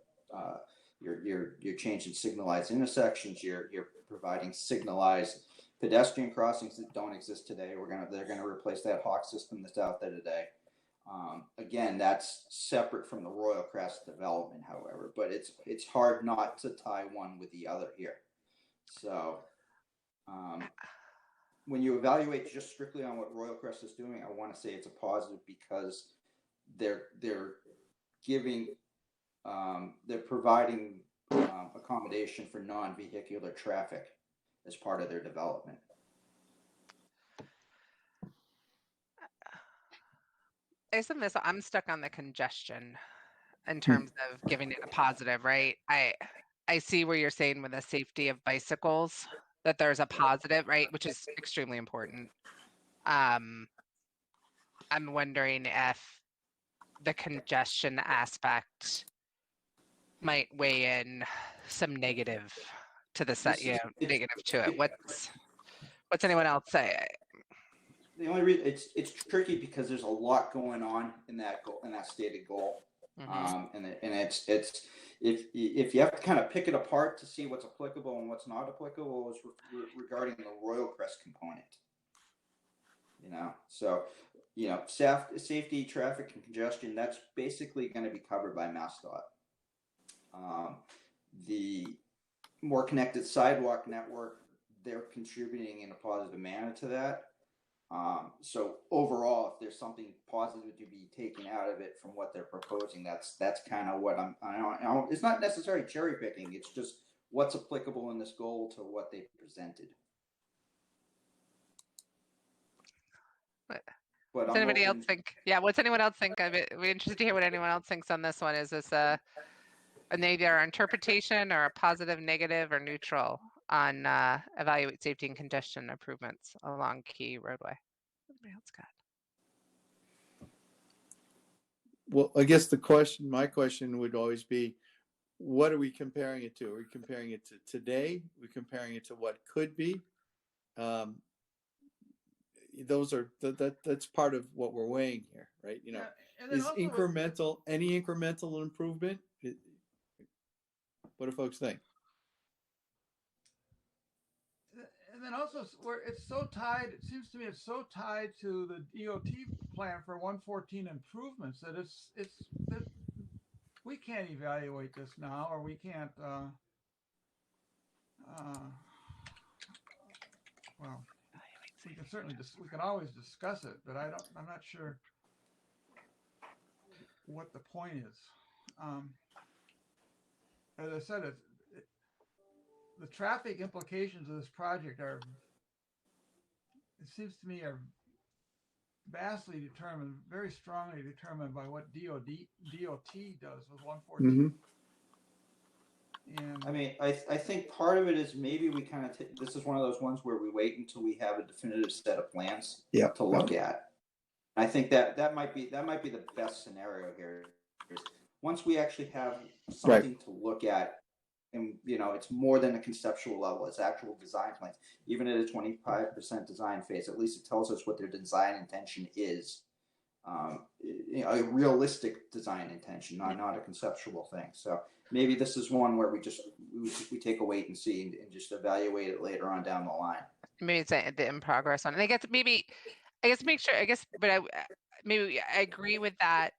You're changing signalized intersections. You're providing signalized pedestrian crossings that don't exist today. They're gonna replace that Hawk system that's out there today. Again, that's separate from the Royal Crest development, however, but it's hard not to tie one with the other here. So when you evaluate just strictly on what Royal Crest is doing, I want to say it's a positive because they're providing accommodation for non-vehicular traffic as part of their development. Based on this, I'm stuck on the congestion in terms of giving it a positive, right? I see where you're saying with the safety of bicycles that there's a positive, right, which is extremely important. I'm wondering if the congestion aspect might weigh in some negative to the set, negative to it. What's anyone else say? The only reason it's tricky because there's a lot going on in that stated goal. And it's if you have to kind of pick it apart to see what's applicable and what's not applicable is regarding the Royal Crest component. So safety, traffic, and congestion, that's basically going to be covered by MassDOT. The more connected sidewalk network, they're contributing in a positive manner to that. So overall, if there's something positive to be taken out of it from what they're proposing, that's kind of what it's not necessarily cherry picking. It's just what's applicable in this goal to what they presented. What's anybody else think? Yeah, what's anyone else think? We're interested to hear what anyone else thinks on this one. Is this an either interpretation or a positive, negative, or neutral on evaluate safety and congestion improvements along key roadway? Anybody else got? Well, I guess my question would always be, what are we comparing it to? Are we comparing it to today? Are we comparing it to what could be? That's part of what we're weighing here, right? Is incremental, any incremental improvement? What do folks think? And then also, where it's so tied, it seems to me it's so tied to the DOT plan for 114 improvements that we can't evaluate this now, or we can't. Well, we can certainly we can always discuss it, but I'm not sure what the point is. As I said, the traffic implications of this project it seems to me, are vastly determined, very strongly determined by what DOT does with 114. And I mean, I think part of it is maybe we kind of this is one of those ones where we wait until we have a definitive set of plans to look at. I think that might be the best scenario here. Once we actually have something to look at, and it's more than a conceptual level, it's actual design plans. Even at a 25% design phase, at least it tells us what their design intention is. A realistic design intention, not a conceptual thing. So maybe this is one where we take a wait and see and just evaluate it later on down the line. Maybe it's the in progress one. And I guess make sure, but maybe I agree with that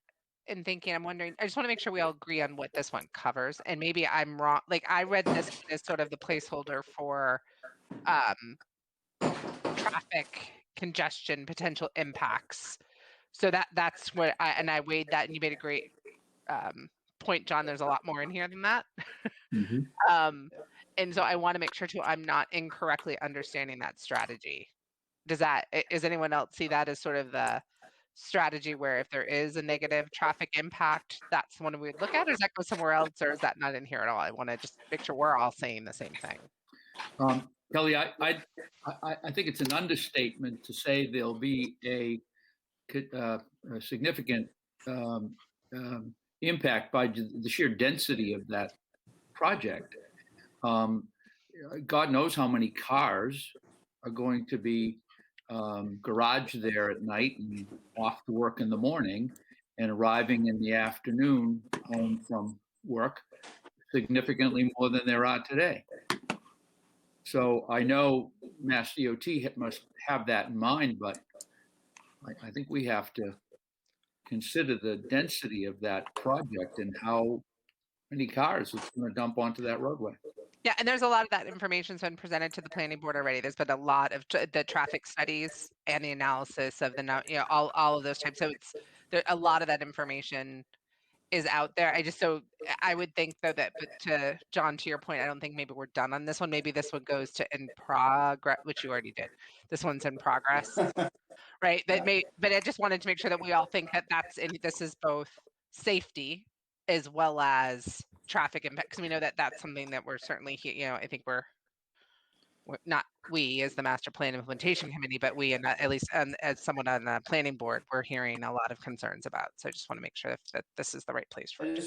in thinking, I'm wondering, I just want to make sure we all agree on what this one covers. And maybe I'm wrong. Like I read this as sort of the placeholder for traffic congestion potential impacts. So that's what I weighed that, and you made a great point, John. There's a lot more in here than that. And so I want to make sure too, I'm not incorrectly understanding that strategy. Does anyone else see that as sort of the strategy where if there is a negative traffic impact, that's one we'd look at, or does that go somewhere else, or is that not in here at all? I want to just make sure we're all saying the same thing. Kelly, I think it's an understatement to say there'll be a significant impact by the sheer density of that project. God knows how many cars are going to be garaged there at night and off to work in the morning and arriving in the afternoon home from work, significantly more than there are today. So I know Mass DOT must have that in mind, but I think we have to consider the density of that project and how many cars it's going to dump onto that roadway. Yeah, and there's a lot of that information's been presented to the planning board already. There's been a lot of the traffic studies and the analysis of the, all of those types. So a lot of that information is out there. I would think though that, but to John, to your point, I don't think maybe we're done on this one. Maybe this one goes to in progress, which you already did. This one's in progress, right? But I just wanted to make sure that we all think that this is both safety as well as traffic impact, because we know that that's something that we're certainly, I think we're not we as the master plan implementation committee, but we, and at least as someone on the planning board, we're hearing a lot of concerns about. So I just want to make sure that this is the right place for it.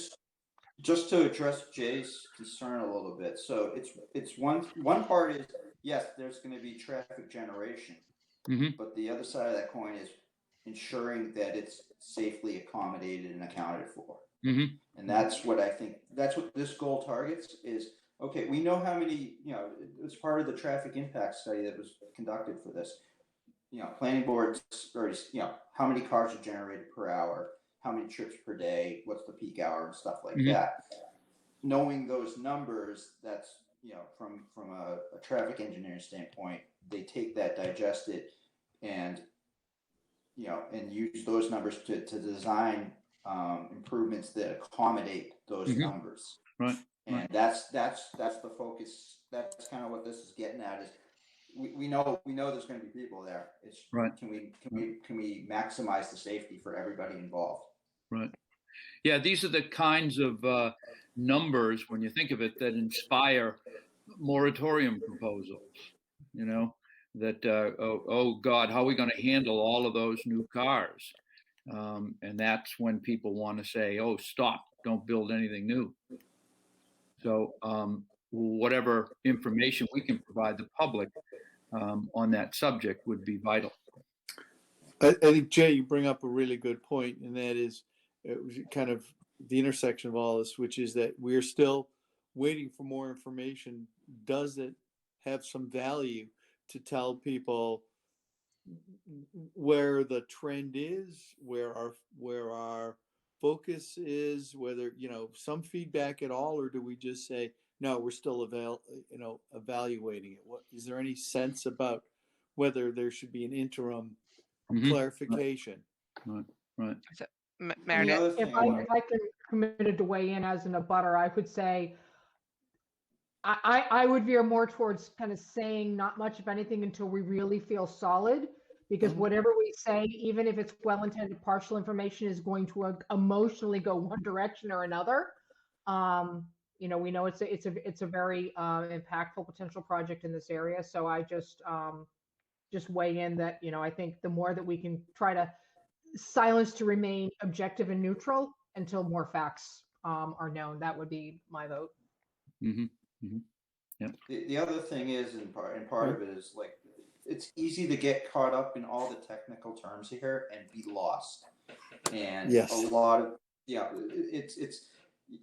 Just to address Jay's concern a little bit. So it's one part is, yes, there's going to be traffic generation, but the other side of that coin is ensuring that it's safely accommodated and accounted for. And that's what I think, that's what this goal targets is. Okay, we know how many, it's part of the traffic impact study that was conducted for this. Planning boards, or, how many cars are generated per hour, how many trips per day, what's the peak hour and stuff like that. Knowing those numbers, that's, from a traffic engineering standpoint, they take that, digest it, and, and use those numbers to design improvements that accommodate those numbers. Right. And that's the focus. That's kind of what this is getting at. Is we know there's going to be people there. It's right. Can we maximize the safety for everybody involved? Right. Yeah, these are the kinds of numbers, when you think of it, that inspire moratorium proposals. That oh God, how are we going to handle all of those new cars? And that's when people want to say, oh, stop, don't build anything new. So whatever information we can provide the public on that subject would be vital. I think, Jay, you bring up a really good point, and that is kind of the intersection of all this, which is that we're still waiting for more information. Does it have some value to tell people where the trend is, where our focus is, whether some feedback at all, or do we just say no, we're still evaluating it? What is there any sense about whether there should be an interim clarification? Right. So, Meredith, if I can committed to weigh in as an abutter, I would say I would veer more towards kind of saying not much of anything until we really feel solid. Because whatever we say, even if it's well-intended partial information, is going to emotionally go one direction or another. We know it's a very impactful potential project in this area. So I just weigh in that, I think the more that we can try to silence to remain objective and neutral until more facts are known, that would be my vote. Yeah. The other thing is, and part of it is like, it's easy to get caught up in all the technical terms here and be lost. And a lot of, it's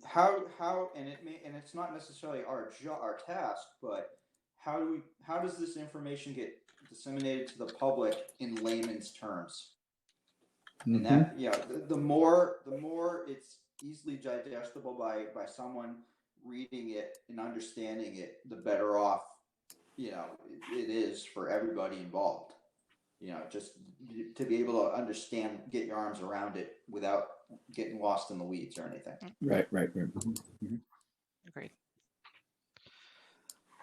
how and it's not necessarily our task, but how does this information get disseminated to the public in layman's terms? And that, the more it's easily digestible by someone reading it and understanding it, the better off it is for everybody involved. Just to be able to understand, get your arms around it without getting lost in the weeds or anything. Right. Mm-hmm. Agreed.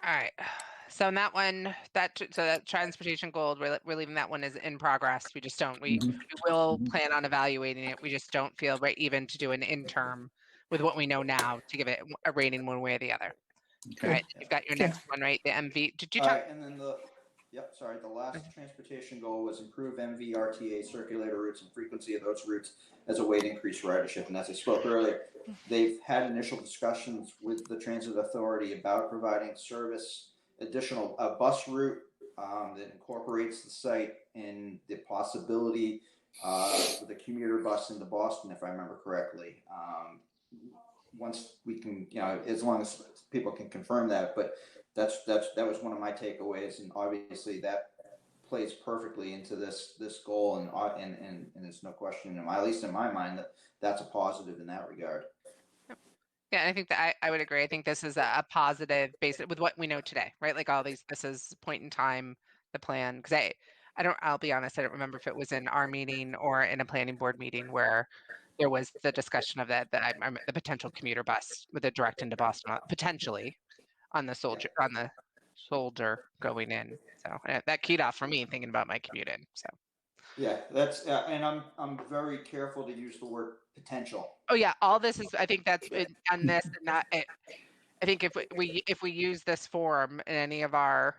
All right. So in that one, that transportation goal, we're leaving that one as in progress. We just don't. We will plan on evaluating it. We just don't feel right even to do an interim with what we know now to give it a rating one way or the other. Okay. All right. You've got your next one, right? The MV. Did you All talk? right, and then the last transportation goal was improve MVRTA circulator routes and frequency of those routes as a way to increase ridership. And as I spoke earlier, they've had initial discussions with the Transit Authority about providing additional bus route that incorporates the site and the possibility for the commuter bus into Boston, if I remember correctly. Once we can, as long as people can confirm that, but that was one of my takeaways, and obviously that plays perfectly into this goal, and there's no question, at least in my mind, that's a positive in that regard. Yeah, I think that I would agree. I think this is a positive based with what we know today, right? Like all these, this is point in time, the plan. Because I'll be honest, I don't remember if it was in our meeting or in a planning board meeting where there was the discussion of the potential commuter bus with a direct into Boston, potentially on the soldier going in. So that keyed off for me thinking about my commute in. So. Yeah, that's and I'm very careful to use the word potential. Oh yeah, all this is. I think that's on this. Not. I think if we use this form in any of our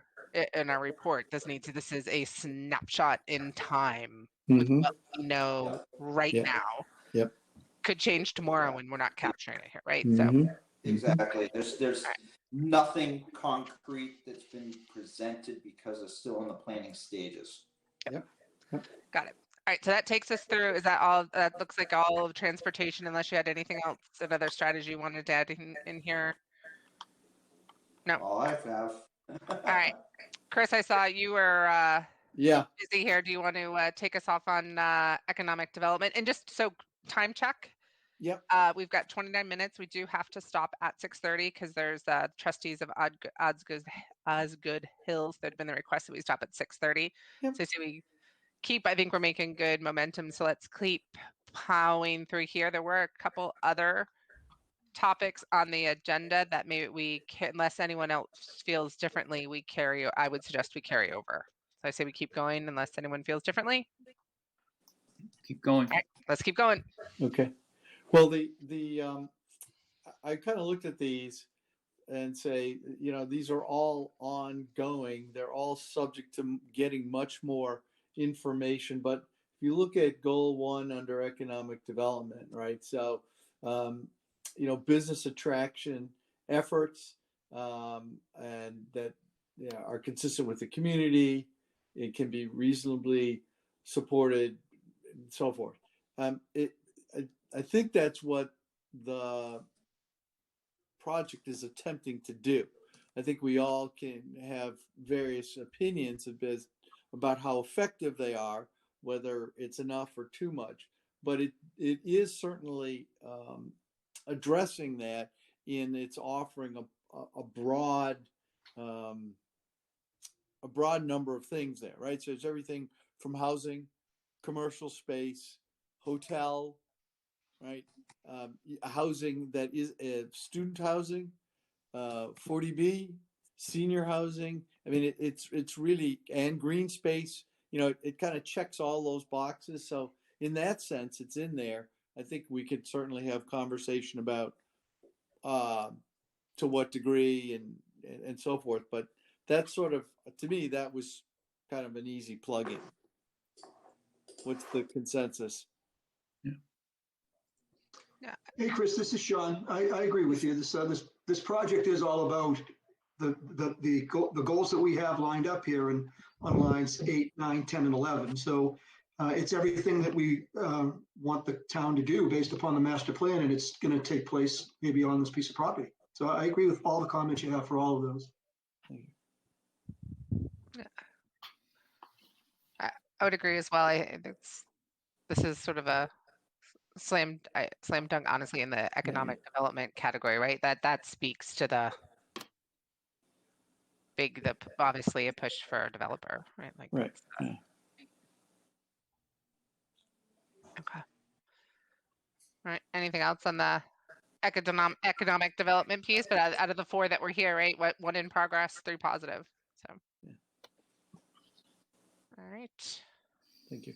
report, this is a snapshot in time with what we know right now. Yep. Could change tomorrow when we're not capturing it here, right? Mm-hmm. So Exactly. There's nothing concrete that's been presented because it's still in the planning stages. Yep. Got it. All right, so that takes us through. Is that all? That looks like all of transportation, unless you had anything else, another strategy you wanted to add in here. No. All I have. All right, Chris, I saw you were busy here. Do you want to take us off on economic development? And just so time check. Yep. We've got 29 minutes. We do have to stop at 6:30 because there's trustees of Osgood Hills that have been the request that we stop at 6:30. Yep. So we keep. I think we're making good momentum. So let's keep plowing through here. There were a couple other topics on the agenda that maybe we can, unless anyone else feels differently, I would suggest we carry over. So I say we keep going unless anyone feels differently. Keep going. All right, let's keep going. Okay. Well, I kind of looked at these and say, these are all ongoing. They're all subject to getting much more information. But if you look at goal 1 under economic development, right? So, business attraction efforts and that are consistent with the community. It can be reasonably supported and so forth. I think that's what the project is attempting to do. I think we all can have various opinions about how effective they are, whether it's enough or too much. But it is certainly addressing that in its offering a broad number of things there, right? So it's everything from housing, commercial space, hotel, right? Housing that is student housing, 40B, senior housing. I mean, it's really, and green space, it kind of checks all those boxes. So in that sense, it's in there. I think we could certainly have conversation about to what degree and so forth. But that's sort of, to me, that was kind of an easy plug-in. What's the consensus? Yeah. Hey, Chris, this is Sean. I agree with you. This project is all about the goals that we have lined up here on lines 8, 9, 10, and 11. So It's everything that we want the town to do based upon the master plan, and it's going to take place maybe on this piece of property. So I agree with all the comments you have for all of those. I would agree as well. This is sort of a slam dunk, honestly, in the economic development category, right? That speaks to the obviously a push for a developer, right? Like Right. that's, okay. All right. Anything else on the economic development piece? But out of the 4 that were here, right? One in progress, 3 positive. So. Yeah. All right. Thank you.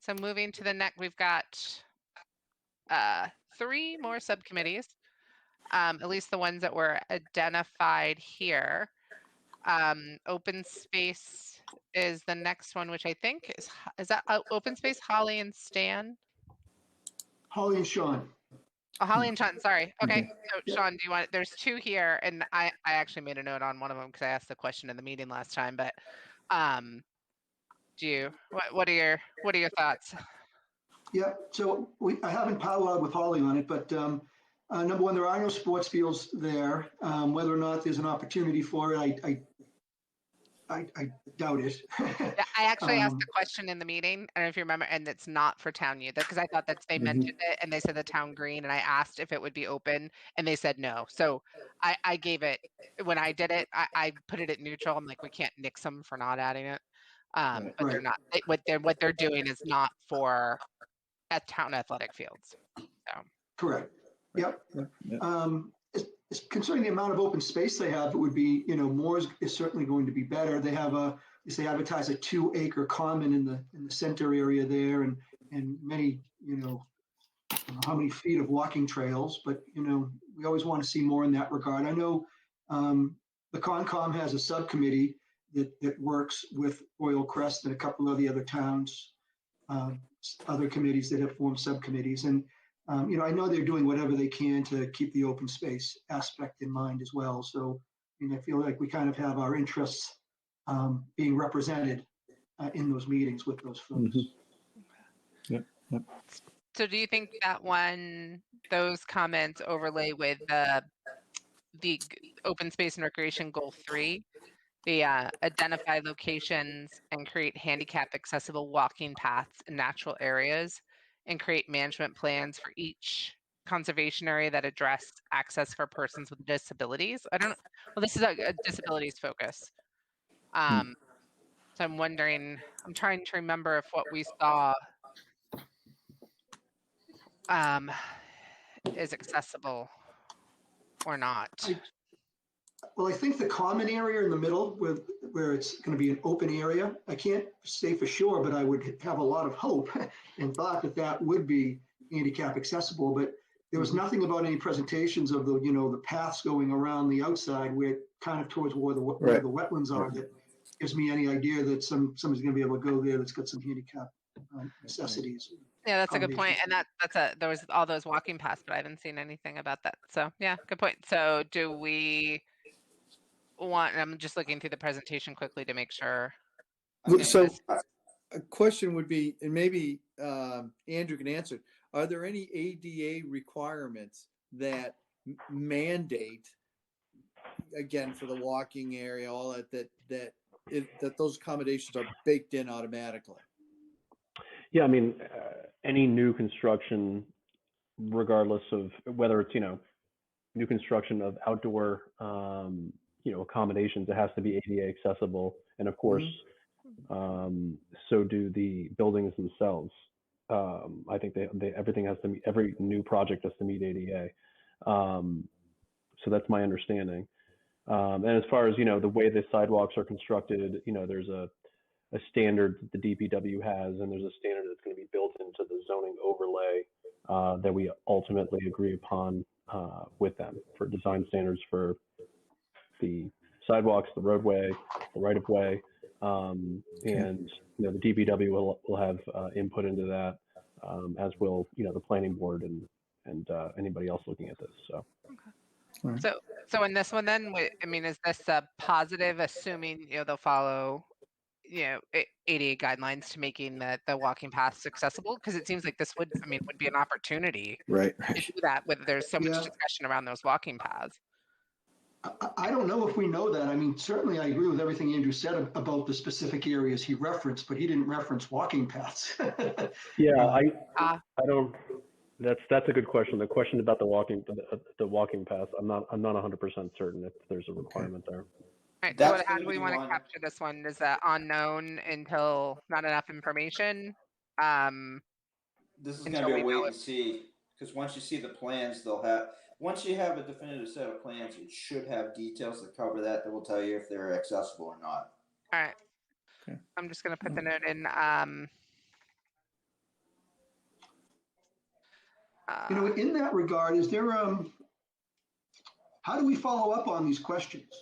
So moving to the next, we've got 3 more subcommittees, at least the ones that were identified here. Open space is the next one, which I think is that open space, Holly and Stan? Holly and Sean. Oh, Holly and Sean, sorry. Okay, so Yeah. Sean, do you want, there's 2 here, and I actually made a note on one of them because I asked the question in the meeting last time, but what are your thoughts? Yeah, so I haven't powwowed with Holly on it, but number one, there are no sports fields there. Whether or not there's an opportunity for it, I doubt it. Yeah, I actually asked the question in the meeting. I don't know if you remember, and it's not for town youth because I thought that they mentioned it and they said the town green, and I asked if it would be open, and they said no. So I gave it when I did it. I put it at neutral. I'm like, we can't nix them for not adding it, but they're Right. not. What they're doing is not for at town athletic fields. So. Correct. Yep. Yep. Concerning the amount of open space they have, it would be, more is certainly going to be better. They have they advertise a 2-acre common in the center area there, and many, how many feet of walking trails, but we always want to see more in that regard. I know the Concom has a subcommittee that works with Royal Crest and a couple of the other towns, other committees that have formed subcommittees, and I know they're doing whatever they can to keep the open space aspect in mind as well. So, I feel like we kind of have our interests being represented in those meetings with those folks. Yep. So do you think that those comments overlay with the open space and recreation goal 3, the identify locations and create handicap accessible walking paths in natural areas and create management plans for each conservation area that address access for persons with disabilities? This is a disabilities focus. So I'm wondering, I'm trying to remember if what we saw is accessible or not. I think the common area in the middle where it's going to be an open area, I can't say for sure, but I would have a lot of hope and thought that would be handicap accessible. But there was nothing about any presentations of the paths going around the outside where kind of towards where the wetlands are that gives me any idea that somebody's going to be able to go there that's got some handicap necessities. Yeah, that's a good point. And there was all those walking paths, but I haven't seen anything about that. So yeah, good point. So do we want, I'm just looking through the presentation quickly to make sure. So a question would be, and maybe Andrew can answer, are there any ADA requirements that mandate, again, for the walking area, all that those accommodations are baked in automatically? Yeah, I mean, any new construction, regardless of whether it's, new construction of outdoor, accommodations, it has to be ADA accessible. And of course, so do the buildings themselves. I think everything has to meet, every new project has to meet ADA. So that's my understanding. And as far as, the way the sidewalks are constructed, there's a standard that the DPW has, and there's a standard that's going to be built into the zoning overlay that we ultimately agree upon with them for design standards for the sidewalks, the roadway, the right-of-way, and the DPW will have input into that, as will the planning board and anybody else looking at this. So. Okay. So in this one, then, I mean, is this a positive, assuming they'll follow ADA guidelines to making the walking paths accessible? Because it seems like this would be an opportunity Right. to do that. With there's so much Yeah. discussion around those walking paths. I don't know if we know that. I mean, certainly I agree with everything Andrew said about the specific areas he referenced, but he didn't reference walking paths. Yeah, Ah. I don't. That's a good question. The question about the walking path, I'm not 100% certain if there's a requirement there. All right, so That's how gonna do we be want to one- capture this one? Is that unknown until not enough information? This is Until gonna be we a know wait it. and see, because once you see the plans, once you have a definitive set of plans, it should have details that cover that will tell you if they're accessible or not. All right. Okay. I'm just going to put the note in. In that regard, is there, how do we follow up on these questions?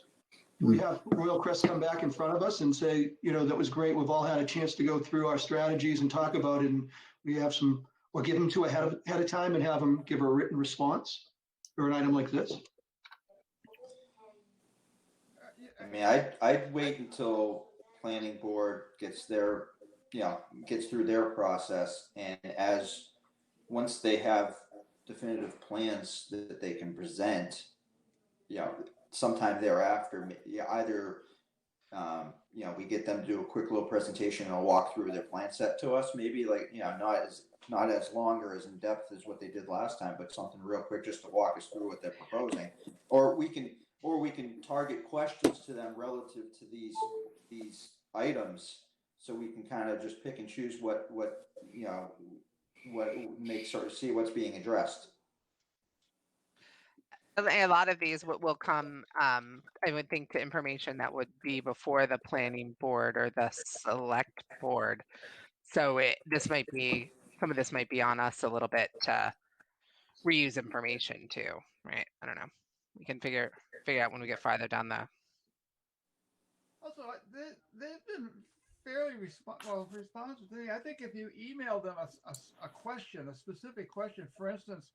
Do we have Royal Crest come back in front of us and say, that was great. We've all had a chance to go through our strategies and talk about it. And we have some, or give them to ahead of time and have them give a written response for an item like this? I mean, I'd wait until planning board gets through their process, and once they have definitive plans that they can present, sometime thereafter, either we get them to do a quick little presentation and a walk through their plan set to us, maybe not as long or as in depth as what they did last time, but something real quick just to walk us through what they're proposing, or we can target questions to them relative to these items, so we can kind of just pick and choose what makes sort of see what's being addressed. A lot of these will come, I would think, to information that would be before the planning board or the select board. So some of this might be on us a little bit to reuse information too, right? I don't know. We can figure out when we get farther down the. Also, they've been fairly responsive to me. I think if you email them a question, a specific question, for instance,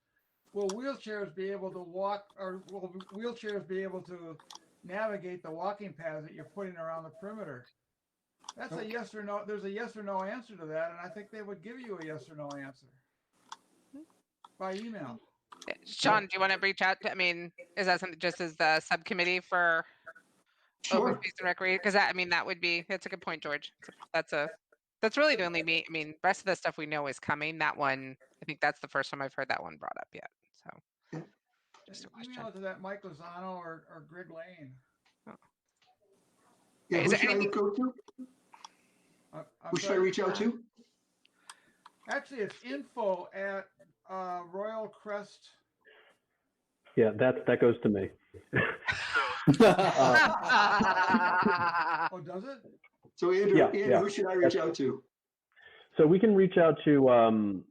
will wheelchairs be able to walk, or will wheelchairs be able to navigate the walking paths that you're putting around the perimeter? That's a yes or no. There's a yes or no answer to that, and I think they would give you a yes or no answer by email. Sean, do you want to reach out to? I mean, is that something just as the subcommittee for Sure. open space and recreation? Because that would be. That's a good point, George. That's really the only the rest of the stuff we know is coming. That one, I think that's the first time I've heard that one brought up yet. So, just a question. Email it to that Mike Lozano or Greg Lane. Yeah, Is who there should I anything- go to? Who should I reach out to? Actually, it's info at Royal Crest. Yeah, that goes to me. Oh, does it? So Andrew, Yeah. who should I reach out to? So we can reach out to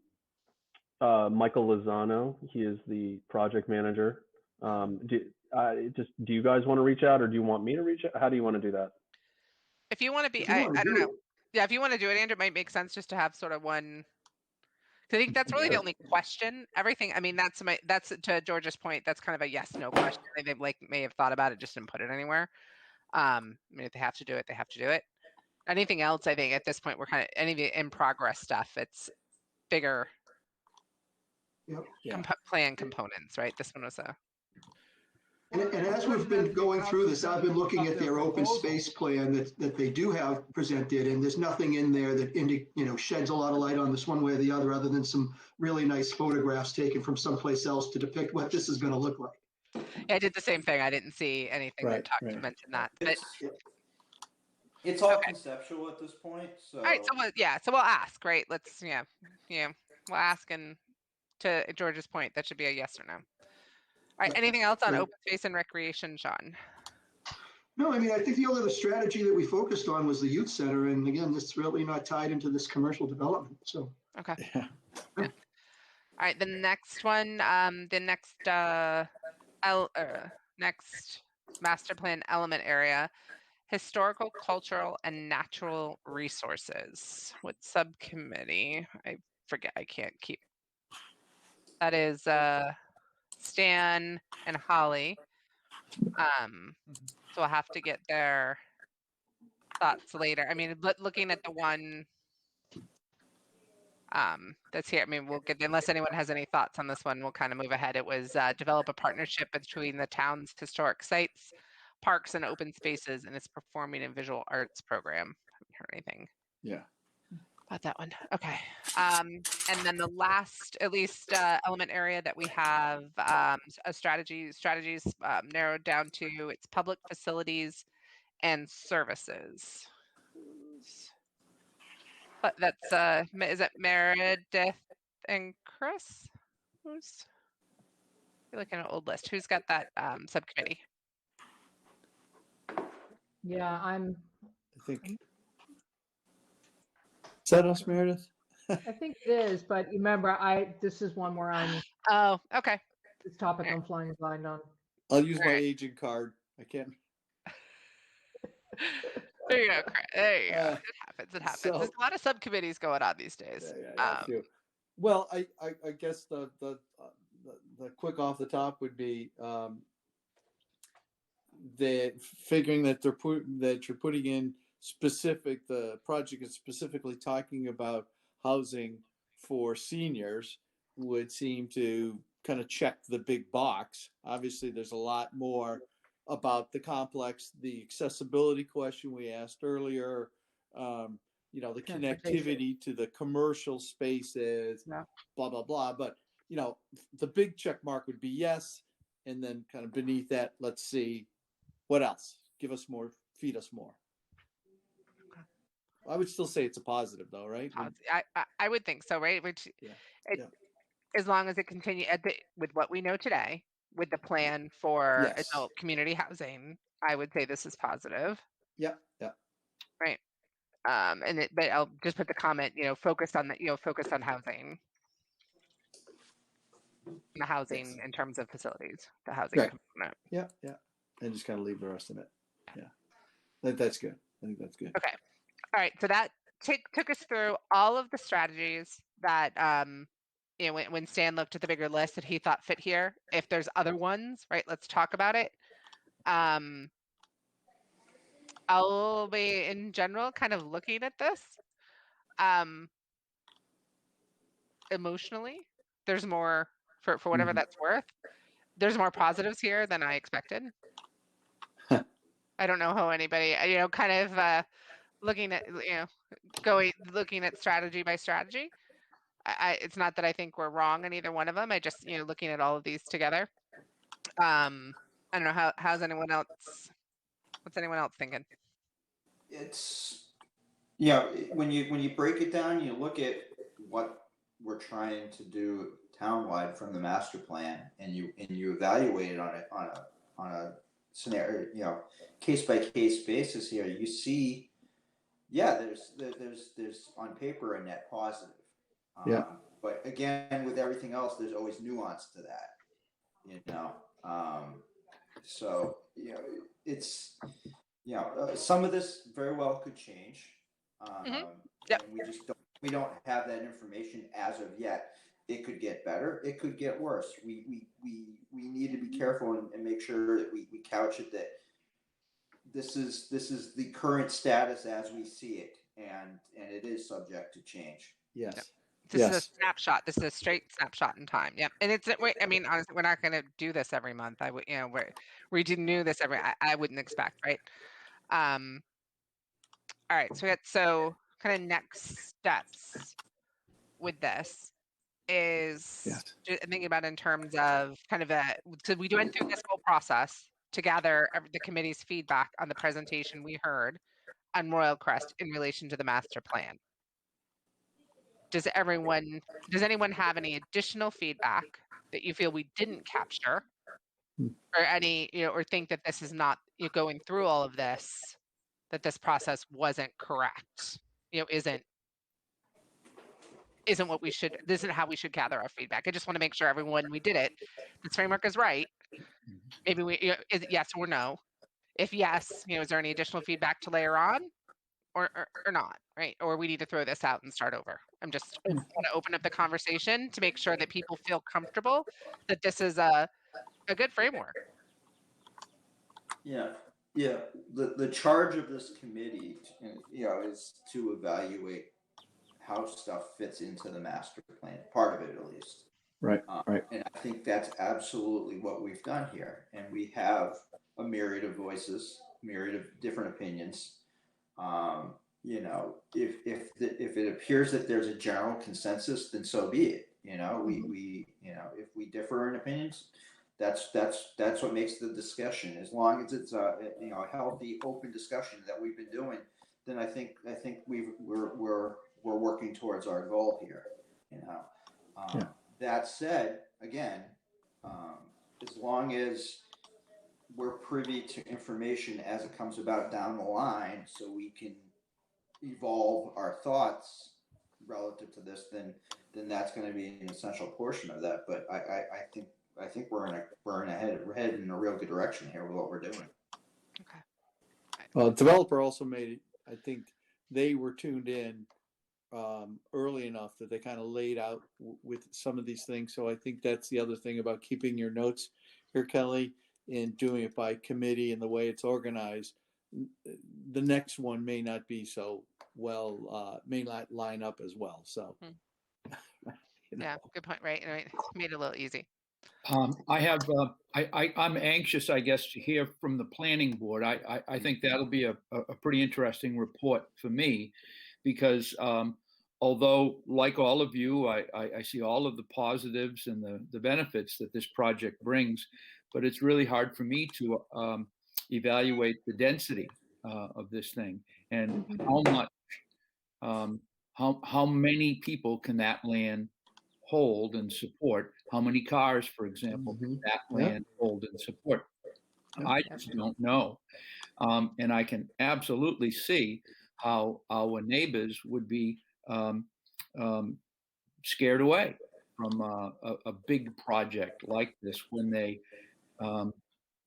Michael Lozano. He is the project manager. Do you guys want to reach out, or do you want me to reach out? How do you want to do that? If you want to be, If you wanna I don't do know. it. Yeah, if you want to do it, Andrew, it might make sense just to have sort of one. 'Cause I think that's really the only question. Everything, that's to George's point. That's kind of a yes/no question. They may have thought about it, just didn't put it anywhere. If they have to do it, they have to do it. Anything else, I think at this point, we're kind of any of the in progress stuff. It's bigger Yep. Yeah. plan components, right? This one was a. And as we've been going through this, I've been looking at their open space plan that they do have presented, and there's nothing in there that sheds a lot of light on this one way or the other than some really nice photographs taken from someplace else to depict what this is going to look like. Yeah, I did the same thing. I didn't see anything that mentioned that. But It's all conceptual at this point. So. all right, so we'll ask, right? Let's we'll ask, and to George's point, that should be a yes or no. All right, anything else on Great. open space and recreation, Sean? No, I think the only other strategy that we focused on was the youth center, and again, this is really not tied into this commercial development. So Okay. Yeah. All right, the next one, the next master plan element area, historical, cultural, and natural resources. What subcommittee? I forget. I can't keep. That is Stan and Holly. So I'll have to get their thoughts later. I mean, looking at the one that's here, I mean, we'll get, unless anyone has any thoughts on this one, we'll kind of move ahead. It was develop a partnership between the town's historic sites, parks, and open spaces in its performing and visual arts program. Haven't heard anything Yeah. about that one. Okay. And then the last, at least element area that we have a strategies narrowed down to its public facilities and services. But that's is it Meredith and Chris? Who's you're looking at an old list? Who's got that subcommittee? Yeah, I'm, I think. Is that us, Meredith? I think it is, but remember, this is one where I'm, Oh, okay. this topic I'm flying blind on. I'll use my Alright. agent card. I can't. There you go. There you go. Uh, It happens. It happens. so- There's a lot of subcommittees going on these days. Yeah, too. Well, I guess the quick off the top would be the figuring that you're putting in specific. The project is specifically talking about housing for seniors would seem to kind of check the big box. Obviously, there's a lot more about the complex, the accessibility question we asked earlier, you know, the connectivity to the commercial spaces, Yeah. blah, blah, blah. But, you know, the big check mark would be yes. And then kind of beneath that, let's see what else. Give us more, feed us more. I would still say it's a positive though, right? I would think so, right? Which Yeah, it, yeah. as long as it continue with what we know today, with the plan for Yes. adult community housing, I would say this is positive. Yeah, yeah. Right. But I'll just put the comment, you know, focused on focused on housing. The housing in terms of facilities, the housing Right. component. Yeah, yeah. And just kind of leave the rest of it. Yeah. That's good. I think that's good. Okay. All right. So that took us through all of the strategies that you know, when Stan looked at the bigger list that he thought fit here. If there's other ones, right, let's talk about it. I'll be in general kind of looking at this. Emotionally, there's more for whatever Mhm. that's worth. There's more positives here than I expected. I don't know how anybody, you know, kind of looking at, you know, looking at strategy by strategy. It's not that I think we're wrong in either one of them. I just, you know, looking at all of these together. I don't know how's anyone else. What's anyone else thinking? It's, you know, when you break it down, you look at what we're trying to do townwide from the master plan, and you evaluate it on a scenario, you know, case by case basis. Here, you see, yeah, there's on paper a net positive. Yeah. But again, with everything else, there's always nuance to that, you know. So, you know, it's, you know, some of this very well could change. Yep. And we don't have that information as of yet. It could get better. It could get worse. We need to be careful and make sure that we couch it that this is the current status as we see it, and it is subject to change. Yes. Yep. This Yes. is a snapshot. This is a straight snapshot in time. Yep. And it's, I mean, honestly, we're not going to do this every month. I would, you know, we do this every, I wouldn't expect, right? All right. So kind of next steps with this is Yes. thinking about in terms of kind of so we went through this whole process to gather the committee's feedback on the presentation we heard on Royal Crest in relation to the master plan. Does anyone have any additional feedback that you feel we didn't capture, or any, you know, or think that this is not, you know, going through all of this, that this process wasn't correct, you know, isn't what we should, this isn't how we should gather our feedback. I just want to make sure everyone, we did it, this framework is right. Maybe we, you know, is it yes or no? If yes, you know, is there any additional feedback to layer on, or not, right? Or we need to throw this out and start over. I'm just want to open up the conversation to make sure that people feel comfortable that this is a good framework. Yeah. Yeah, the charge of this committee, is to evaluate how stuff fits into the master plan, part of it at least. Right. And I think that's absolutely what we've done here. And we have a myriad of voices, myriad of different opinions. If it appears that there's a general consensus, then so be it. We if we differ in opinions, that's what makes the discussion. As long as it's a healthy, open discussion that we've been doing, then I think we're working towards our goal here. Yeah. That said, again, as long as we're privy to information as it comes about down the line, so we can evolve our thoughts relative to this, then that's going to be an essential portion of that. But I think we're headed in a real good direction here with what we're doing. Well, the developer also made it, I think they were tuned in early enough that they kind of laid out with some of these things. So I think that's the other thing about keeping your notes here, Kelly, and doing it by committee and the way it's organized. The next one may not be so well, may not line up as well. So, Yeah, good point. Right. Made it a little easy. I'm anxious, I guess, to hear from the planning board. I think that'll be a pretty interesting report for me, because although, like all of you, I see all of the positives and the benefits that this project brings, but it's really hard for me to evaluate the density of this thing and how much, how many people can that land hold and support. How many cars, for example, can that land hold and support? I just don't know. And I can absolutely see how our neighbors would be scared away from a big project like this when they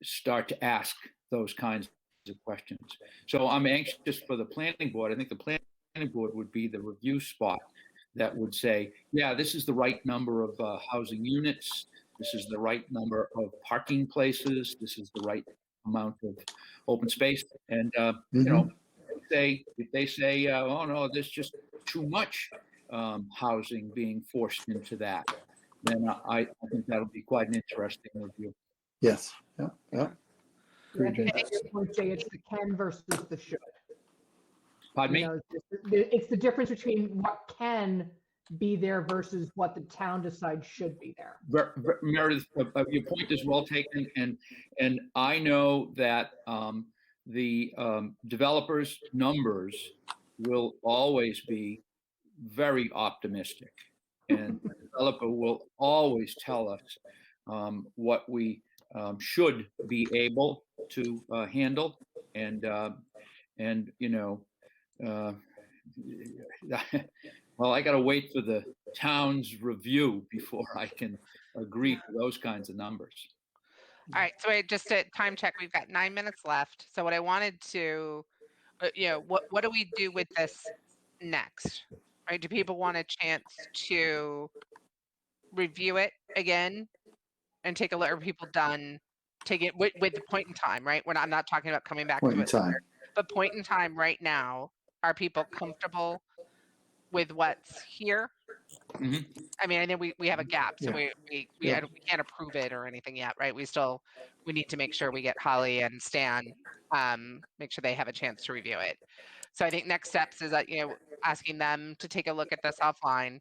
start to ask those kinds of questions. So I'm anxious for the planning board. I think the planning board would be the review spot that would say, yeah, this is the right number of housing units. This is the right number of parking places. This is the right amount of open space. And, if they say, oh no, there's just too much housing being forced into that, then I think that'll be quite an interesting review. yes. Yeah. I think it's the can versus the should. Pardon me? It's the difference between what can be there versus what the town decides should be there. Meredith, your point is well taken, and I know that the developers' numbers will always be very optimistic, and the developer will always tell us what we should be able to handle, and well, I got to wait for the town's review before I can agree to those kinds of numbers. All right. So just a time check. We've got 9 minutes left. So what I wanted to, what do we do with this next? Right? Do people want a chance to review it again and take a look? Are people done? Take it with the point in time, right? I'm not talking about coming back to it, but point in time right now. Are people comfortable with what's here? Mm-hmm. I mean, I know we have a gap, so we can't approve it or anything yet, right? We need to make sure we get Holly and Stan, make sure they have a chance to review it. So I think next steps is that, asking them to take a look at this offline,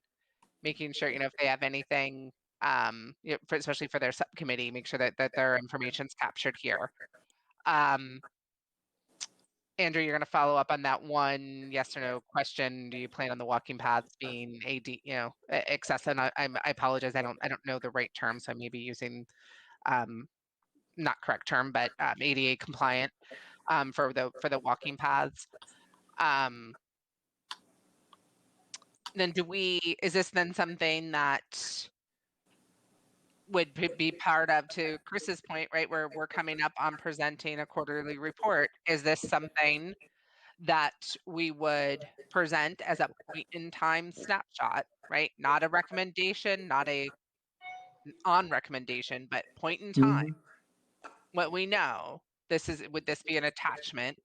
making sure, if they have anything, especially for their subcommittee, make sure that their information's captured here. Andrew, you're going to follow up on that one yes or no question. Do you plan on the walking paths being accessible? And I apologize. I don't know the right term, so I may be using not correct term, but ADA compliant for the walking paths. Then is this then something that would be part of, to Chris's point, right, where we're coming up on presenting a quarterly report? Is this something that we would present as a point in time snapshot, right? Not a recommendation, not a on recommendation, but point in time. What we know, would this be an attachment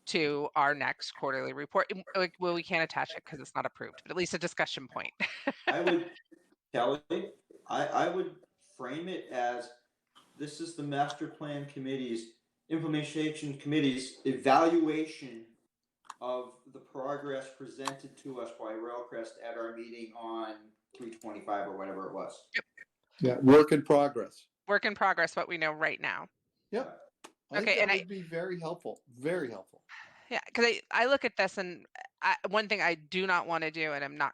to our next quarterly report? Well, we can't attach it because it's not approved, but at least a discussion point. I would, Kelly, I would frame it as, this is the master plan committee's, implementation committee's evaluation of the progress presented to us by Railcrest at our meeting on 3/25 or whatever it was. Yeah, work in progress. Work in progress, what we know right now. Yep. I Okay, think and that would be very helpful. Very helpful. Yeah, because I look at this and one thing I do not want to do, and I'm not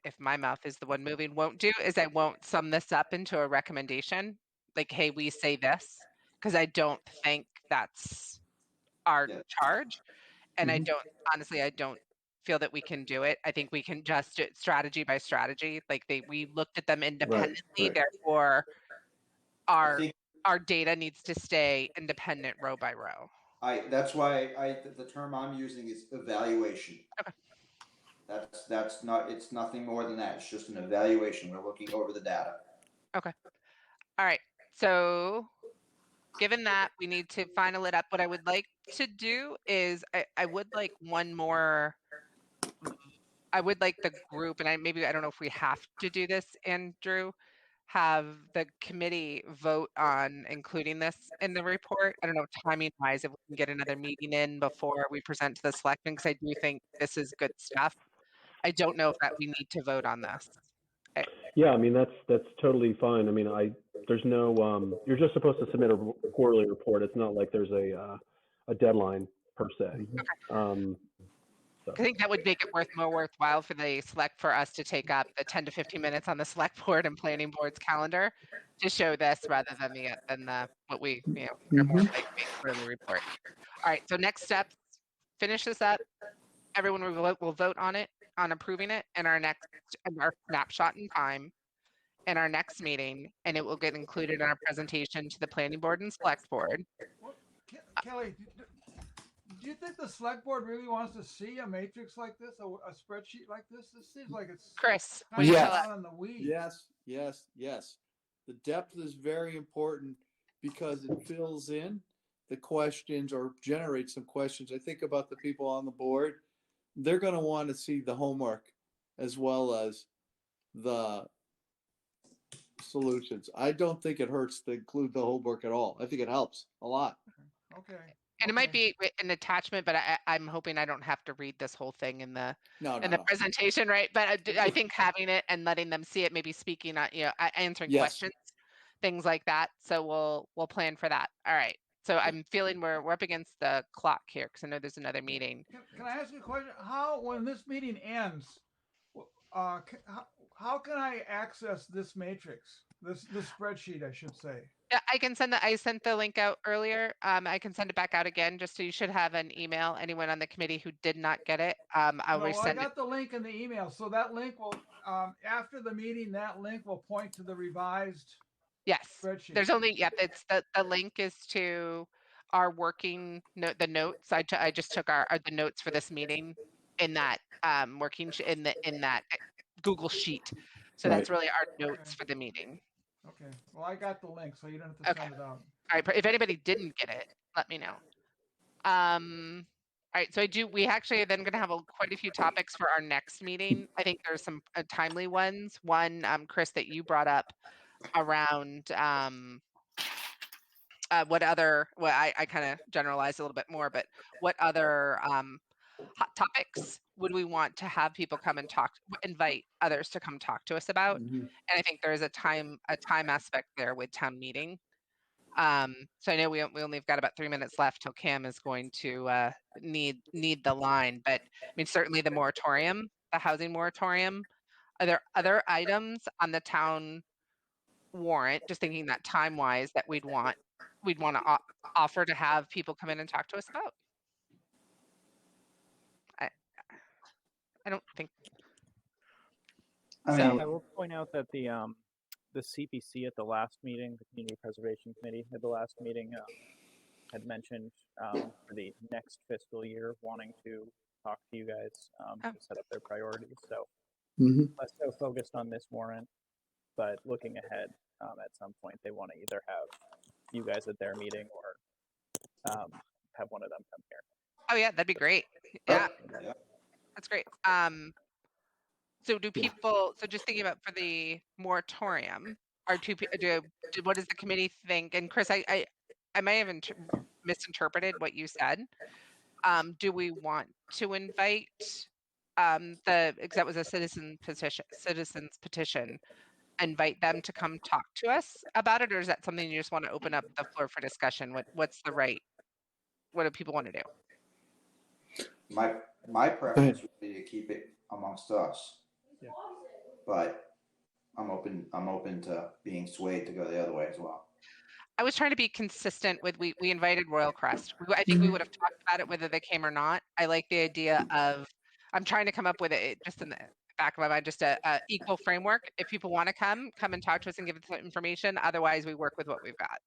if my mouth is the one moving, won't do, is I won't sum this up into a recommendation. Like, hey, we say this, because I don't think that's our Yeah. charge. And Mhm. honestly, I don't feel that we can do it. I think we can just do it strategy by strategy. Like we looked at them independently, right. therefore I think our data needs to stay independent row by row. that's why the term I'm using is evaluation. Okay. That's not, it's nothing more than that. It's just an evaluation. We're looking over the data. Okay. All right. So given that, we need to final it up. What I would like to do is I would like one more. I would like the group, and I don't know if we have to do this, Andrew, have the committee vote on including this in the report. I don't know, timing wise, if we can get another meeting in before we present to the selectmen, because I do think this is good stuff. I don't know if that we need to vote on this. Yeah, I mean, that's totally fine. I mean, there's no, you're just supposed to submit a quarterly report. It's not like there's a deadline per se. So. I think that would make it more worthwhile for us to take up the 10 to 15 minutes on the select board and planning board's calendar to show this rather than what we are more likely quarterly report. All right, so next steps, finish this up. Everyone will vote on it, on approving it, and our snapshot in time in our next meeting, and it will get included in our presentation to the planning board and select board. Well, Kelly, do you think the select board really wants to see a matrix like this, a spreadsheet like this? This seems like it's Chris, kind of Yes. down in the weeds. Yes. The depth is very important because it fills in the questions or generates some questions. I think about the people on the board. They're going to want to see the homework as well as the solutions. I don't think it hurts to include the homework at all. I think it helps a lot. Okay. And it might be an attachment, but I'm hoping I don't have to read this whole thing in the presentation, right? But I think having it and letting them see it, maybe speaking, answering questions, things like that. So we'll plan for that. All right. So I'm feeling we're up against the clock here because I know there's another meeting. Can I ask you a question? When this meeting ends, how can I access this matrix, this spreadsheet, I should say? Yeah, I sent the link out earlier. I can send it back out again, just so you should have an email. Anyone on the committee who did not get it, I'll resend I got the link in the email. So that link will, after the meeting, that link will point to the revised spreadsheet. There's only, it's the link is to our working note, the notes. I just took the notes for this meeting in that in that Google sheet. So that's really our notes for the meeting. Okay. Well, I got the link, so you don't have to send it out. All right. If anybody didn't get it, let me know. All right. So we actually are then going to have quite a few topics for our next meeting. I think there's some timely ones. One, Chris, that you brought up around what other, well, I kind of generalized a little bit more, but what other hot topics would we want to have people come and invite others to come talk to us about? And I think there's a time aspect there with town meeting. So I know we only have got about 3 minutes left till Cam is going to need the line, but I mean, certainly the moratorium, the housing moratorium. Are there other items on the town warrant, just thinking that time wise, that we'd want to offer to have people come in and talk to us about? I don't think. I I will point out that the CPC at the last meeting, the Community Preservation Committee at the last meeting, had mentioned for the next fiscal year wanting to talk to you guys to set up their priorities. So less so focused on this warrant, but looking ahead, at some point they want to either have you guys at their meeting or have one of them come here. Oh yeah, that'd be great. Yeah, Yeah. that's great. So do people? So just thinking about for the moratorium, are what does the committee think? And Chris, I may have misinterpreted what you said. Do we want to invite because that was a citizens petition, invite them to come talk to us about it, or is that something you just want to open up the floor for discussion? What do people want to do? My preference would be to keep it amongst us. Yeah. But I'm open to being swayed to go the other way as well. I was trying to be consistent with we invited Royal Crest. I think we would have talked about it whether they came or not. I like the idea of I'm trying to come up with it just in the back of my mind, just a equal framework. If people want to come and talk to us and give us the information. Otherwise, we work with what we've got.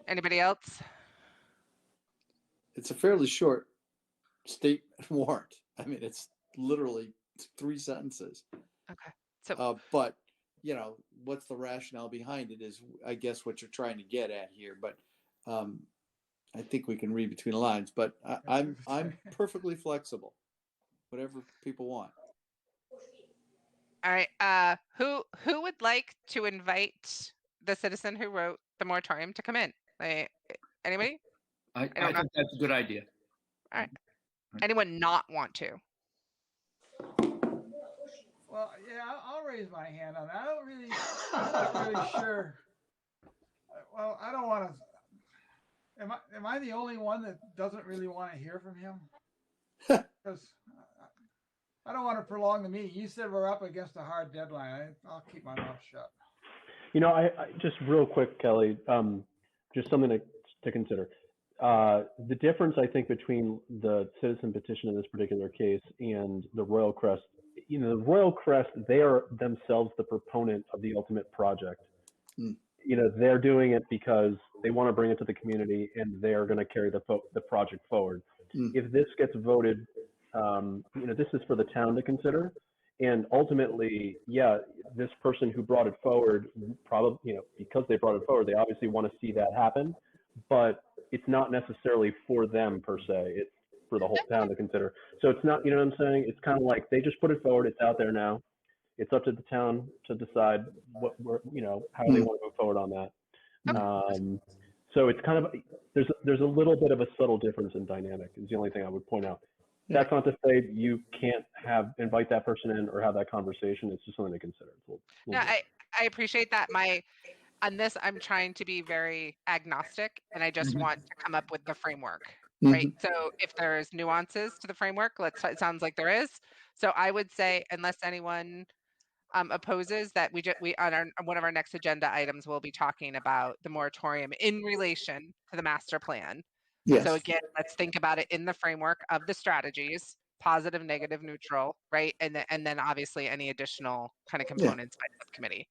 Anybody else? It's a fairly short statement warrant. I mean, it's literally 3 sentences. Okay. So, but you know, what's the rationale behind it is, I guess, what you're trying to get at here. But I think we can read between the lines. But I'm perfectly flexible. Whatever people want. all right. Who would like to invite the citizen who wrote the moratorium to come in? Anybody? I think that's a good idea. All right. Anyone not want to? Well, yeah, I'll raise my hand on that. I'm not really sure. Well, I don't want to. Am I the only one that doesn't really want to hear from him? Because I don't want to prolong the meeting. You said we're up against a hard deadline. I'll keep my mouth shut. You know, I just real quick, Kelly, just something to consider. The difference, I think, between the citizen petition in this particular case and the Royal Crest, you know, the Royal Crest, they are themselves the proponent of the ultimate project. Mm. You know, they're doing it because they want to bring it to the community and they're going to carry the project forward. Mm. If this gets voted, you know, this is for the town to consider. And ultimately, yeah, this person who brought it forward, probably, you know, because they brought it forward, they obviously want to see that happen. But it's not necessarily for them per se. It's for the whole town to consider. So it's not, you know what I'm saying? It's kind of like they just put it forward. It's out there now. It's up to the town to decide you know, how they want to move forward on that. So it's kind of, there's a little bit of a subtle difference in dynamic is the only thing I would point out. That's not to say you can't invite that person in or have that conversation. It's just something to consider. No, I appreciate that. On this, I'm trying to be very agnostic, and I just want to come up with the framework, right? So if there's nuances to the framework, it sounds like there is. So I would say, unless anyone opposes, that we on one of our next agenda items, we'll be talking about the moratorium in relation to the master plan. Yes. So again, let's think about it in the framework of the strategies, positive, negative, neutral, right? And then obviously any additional kind of components by the subcommittee.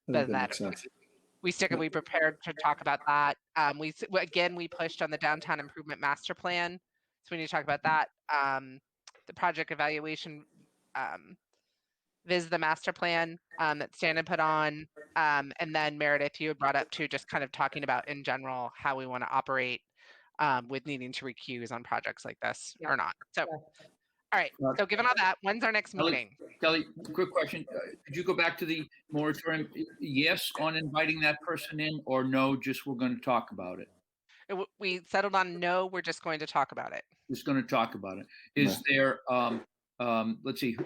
I think that makes sense. We prepared to talk about that. We pushed on the downtown improvement master plan. So we need to talk about that. The project evaluation viz the master plan that Stan had put on. And then Meredith, you had brought up too, just kind of talking about in general how we want to operate with needing to recuse on projects like this or not. So, all right. So given all that, when's our next meeting? Kelly, quick question. Could you go back to the moratorium? Yes on inviting that person in, or no, just we're going to talk about it? We settled on no, we're just going to talk about it. Just going to talk about it. Is there, let's see,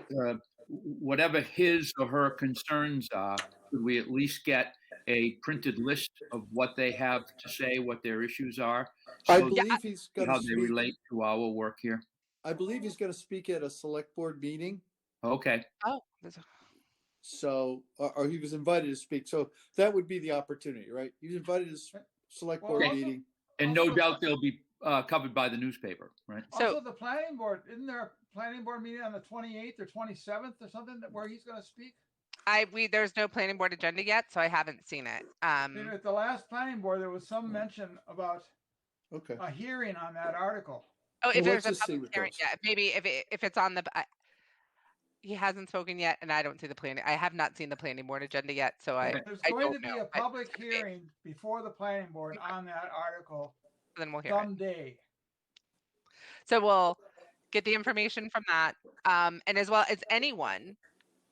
whatever his or her concerns are, could we at least get a printed list of what they have to say, what their issues are? I believe he's going how to they relate to our work here. I believe he's going to speak at a select board meeting. Okay. Oh. So, or he was invited to speak. So that would be the opportunity, right? He was invited to select board meeting. And no doubt they'll be covered by the newspaper, right? Also, the planning board, isn't there a planning board meeting on the 28th or 27th or something where he's going to speak? There's no planning board agenda yet, so I haven't seen it. At the last planning board, there was some mention about a hearing on that article. Oh, if there's a public hearing, yeah, maybe if it's on the, he hasn't spoken yet, and I don't see the planning. I have not seen the planning board agenda yet, so I There's I going to don't be know. a public hearing before the planning board on that article Then we'll hear it. someday. So we'll get the information from that, and as well as anyone,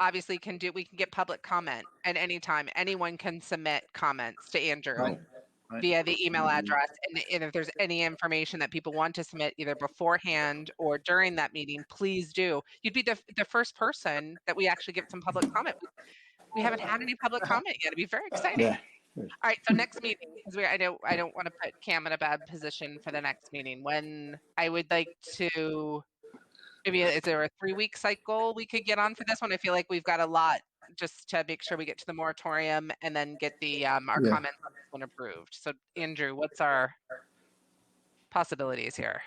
obviously we can get public comment at any time. Anyone can submit comments to Andrew Right. via the email address, and if there's any information that people want to submit either beforehand or during that meeting, please do. You'd be the first person that we actually give some public comment. We haven't had any public comment yet. It'd be very exciting. Yeah. All right, so next meeting, because I don't want to put Cam in a bad position for the next meeting. When I would like to, maybe is there a 3-week cycle we could get on for this one? I feel like we've got a lot just to make sure we get to the moratorium and then get the our Yeah. comments on this one approved. So Andrew, what's our possibilities here?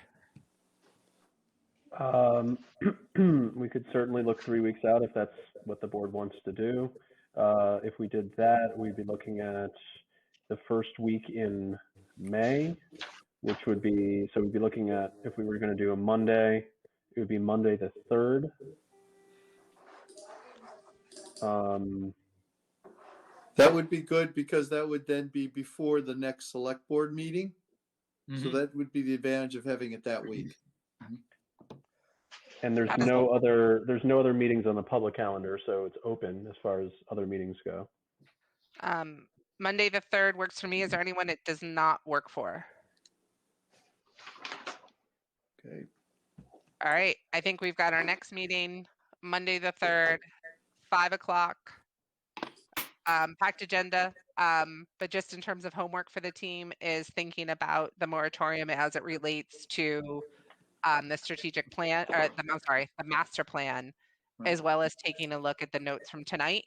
We could certainly look 3 weeks out if that's what the board wants to do. If we did that, we'd be looking at the first week in May, which would be, so we'd be looking at, if we were going to do a Monday, it would be Monday the 3rd. That would be good because that would then be before the next select board meeting. So Mhm. that would be the advantage of having it that week. And there's no other meetings on the public calendar, so it's open as far as other meetings go. Monday the 3rd works for me. Is there anyone it does not work for? Okay. All right, I think we've got our next meeting, Monday the 3rd, 5 o'clock. Packed agenda, but just in terms of homework for the team is thinking about the moratorium as it relates to the strategic plan, or the master plan, Right. as well as taking a look at the notes from tonight,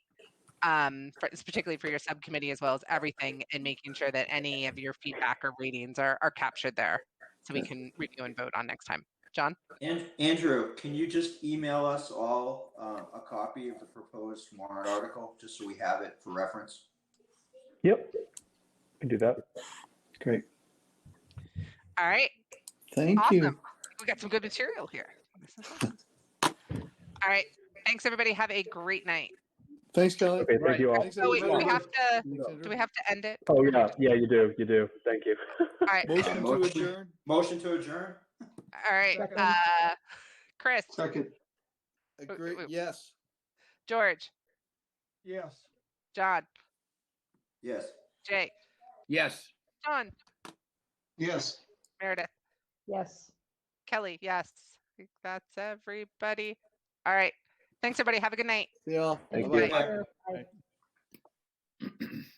particularly for your subcommittee, as well as everything, and making sure that any of your feedback or ratings are captured there, so we can review and vote on next time. John? And Andrew, can you just email us all a copy of the proposed warrant article, just so we have it for reference? Yep, can do that. Great. All right, Thank awesome. you. We got some good material here. This is awesome. All right, thanks everybody. Have a great night. Thanks, Kelly. Okay, thank you all. Thanks, Oh wait, do we everybody. have to? Thanks, Do Andrew. we have to end it? Oh yeah, you do. Thank you. All right, Motion to adjourn. Motion to adjourn? all right. Second. Chris, Second, Agree. wait. Yes. George, Yes. John, Yes. Jay, Yes. John, yes. Meredith, Yes. Kelly. Yes, I think that's everybody. All right. Thanks everybody. Have a good night. See y'all. Thank Bye-bye. you. Bye.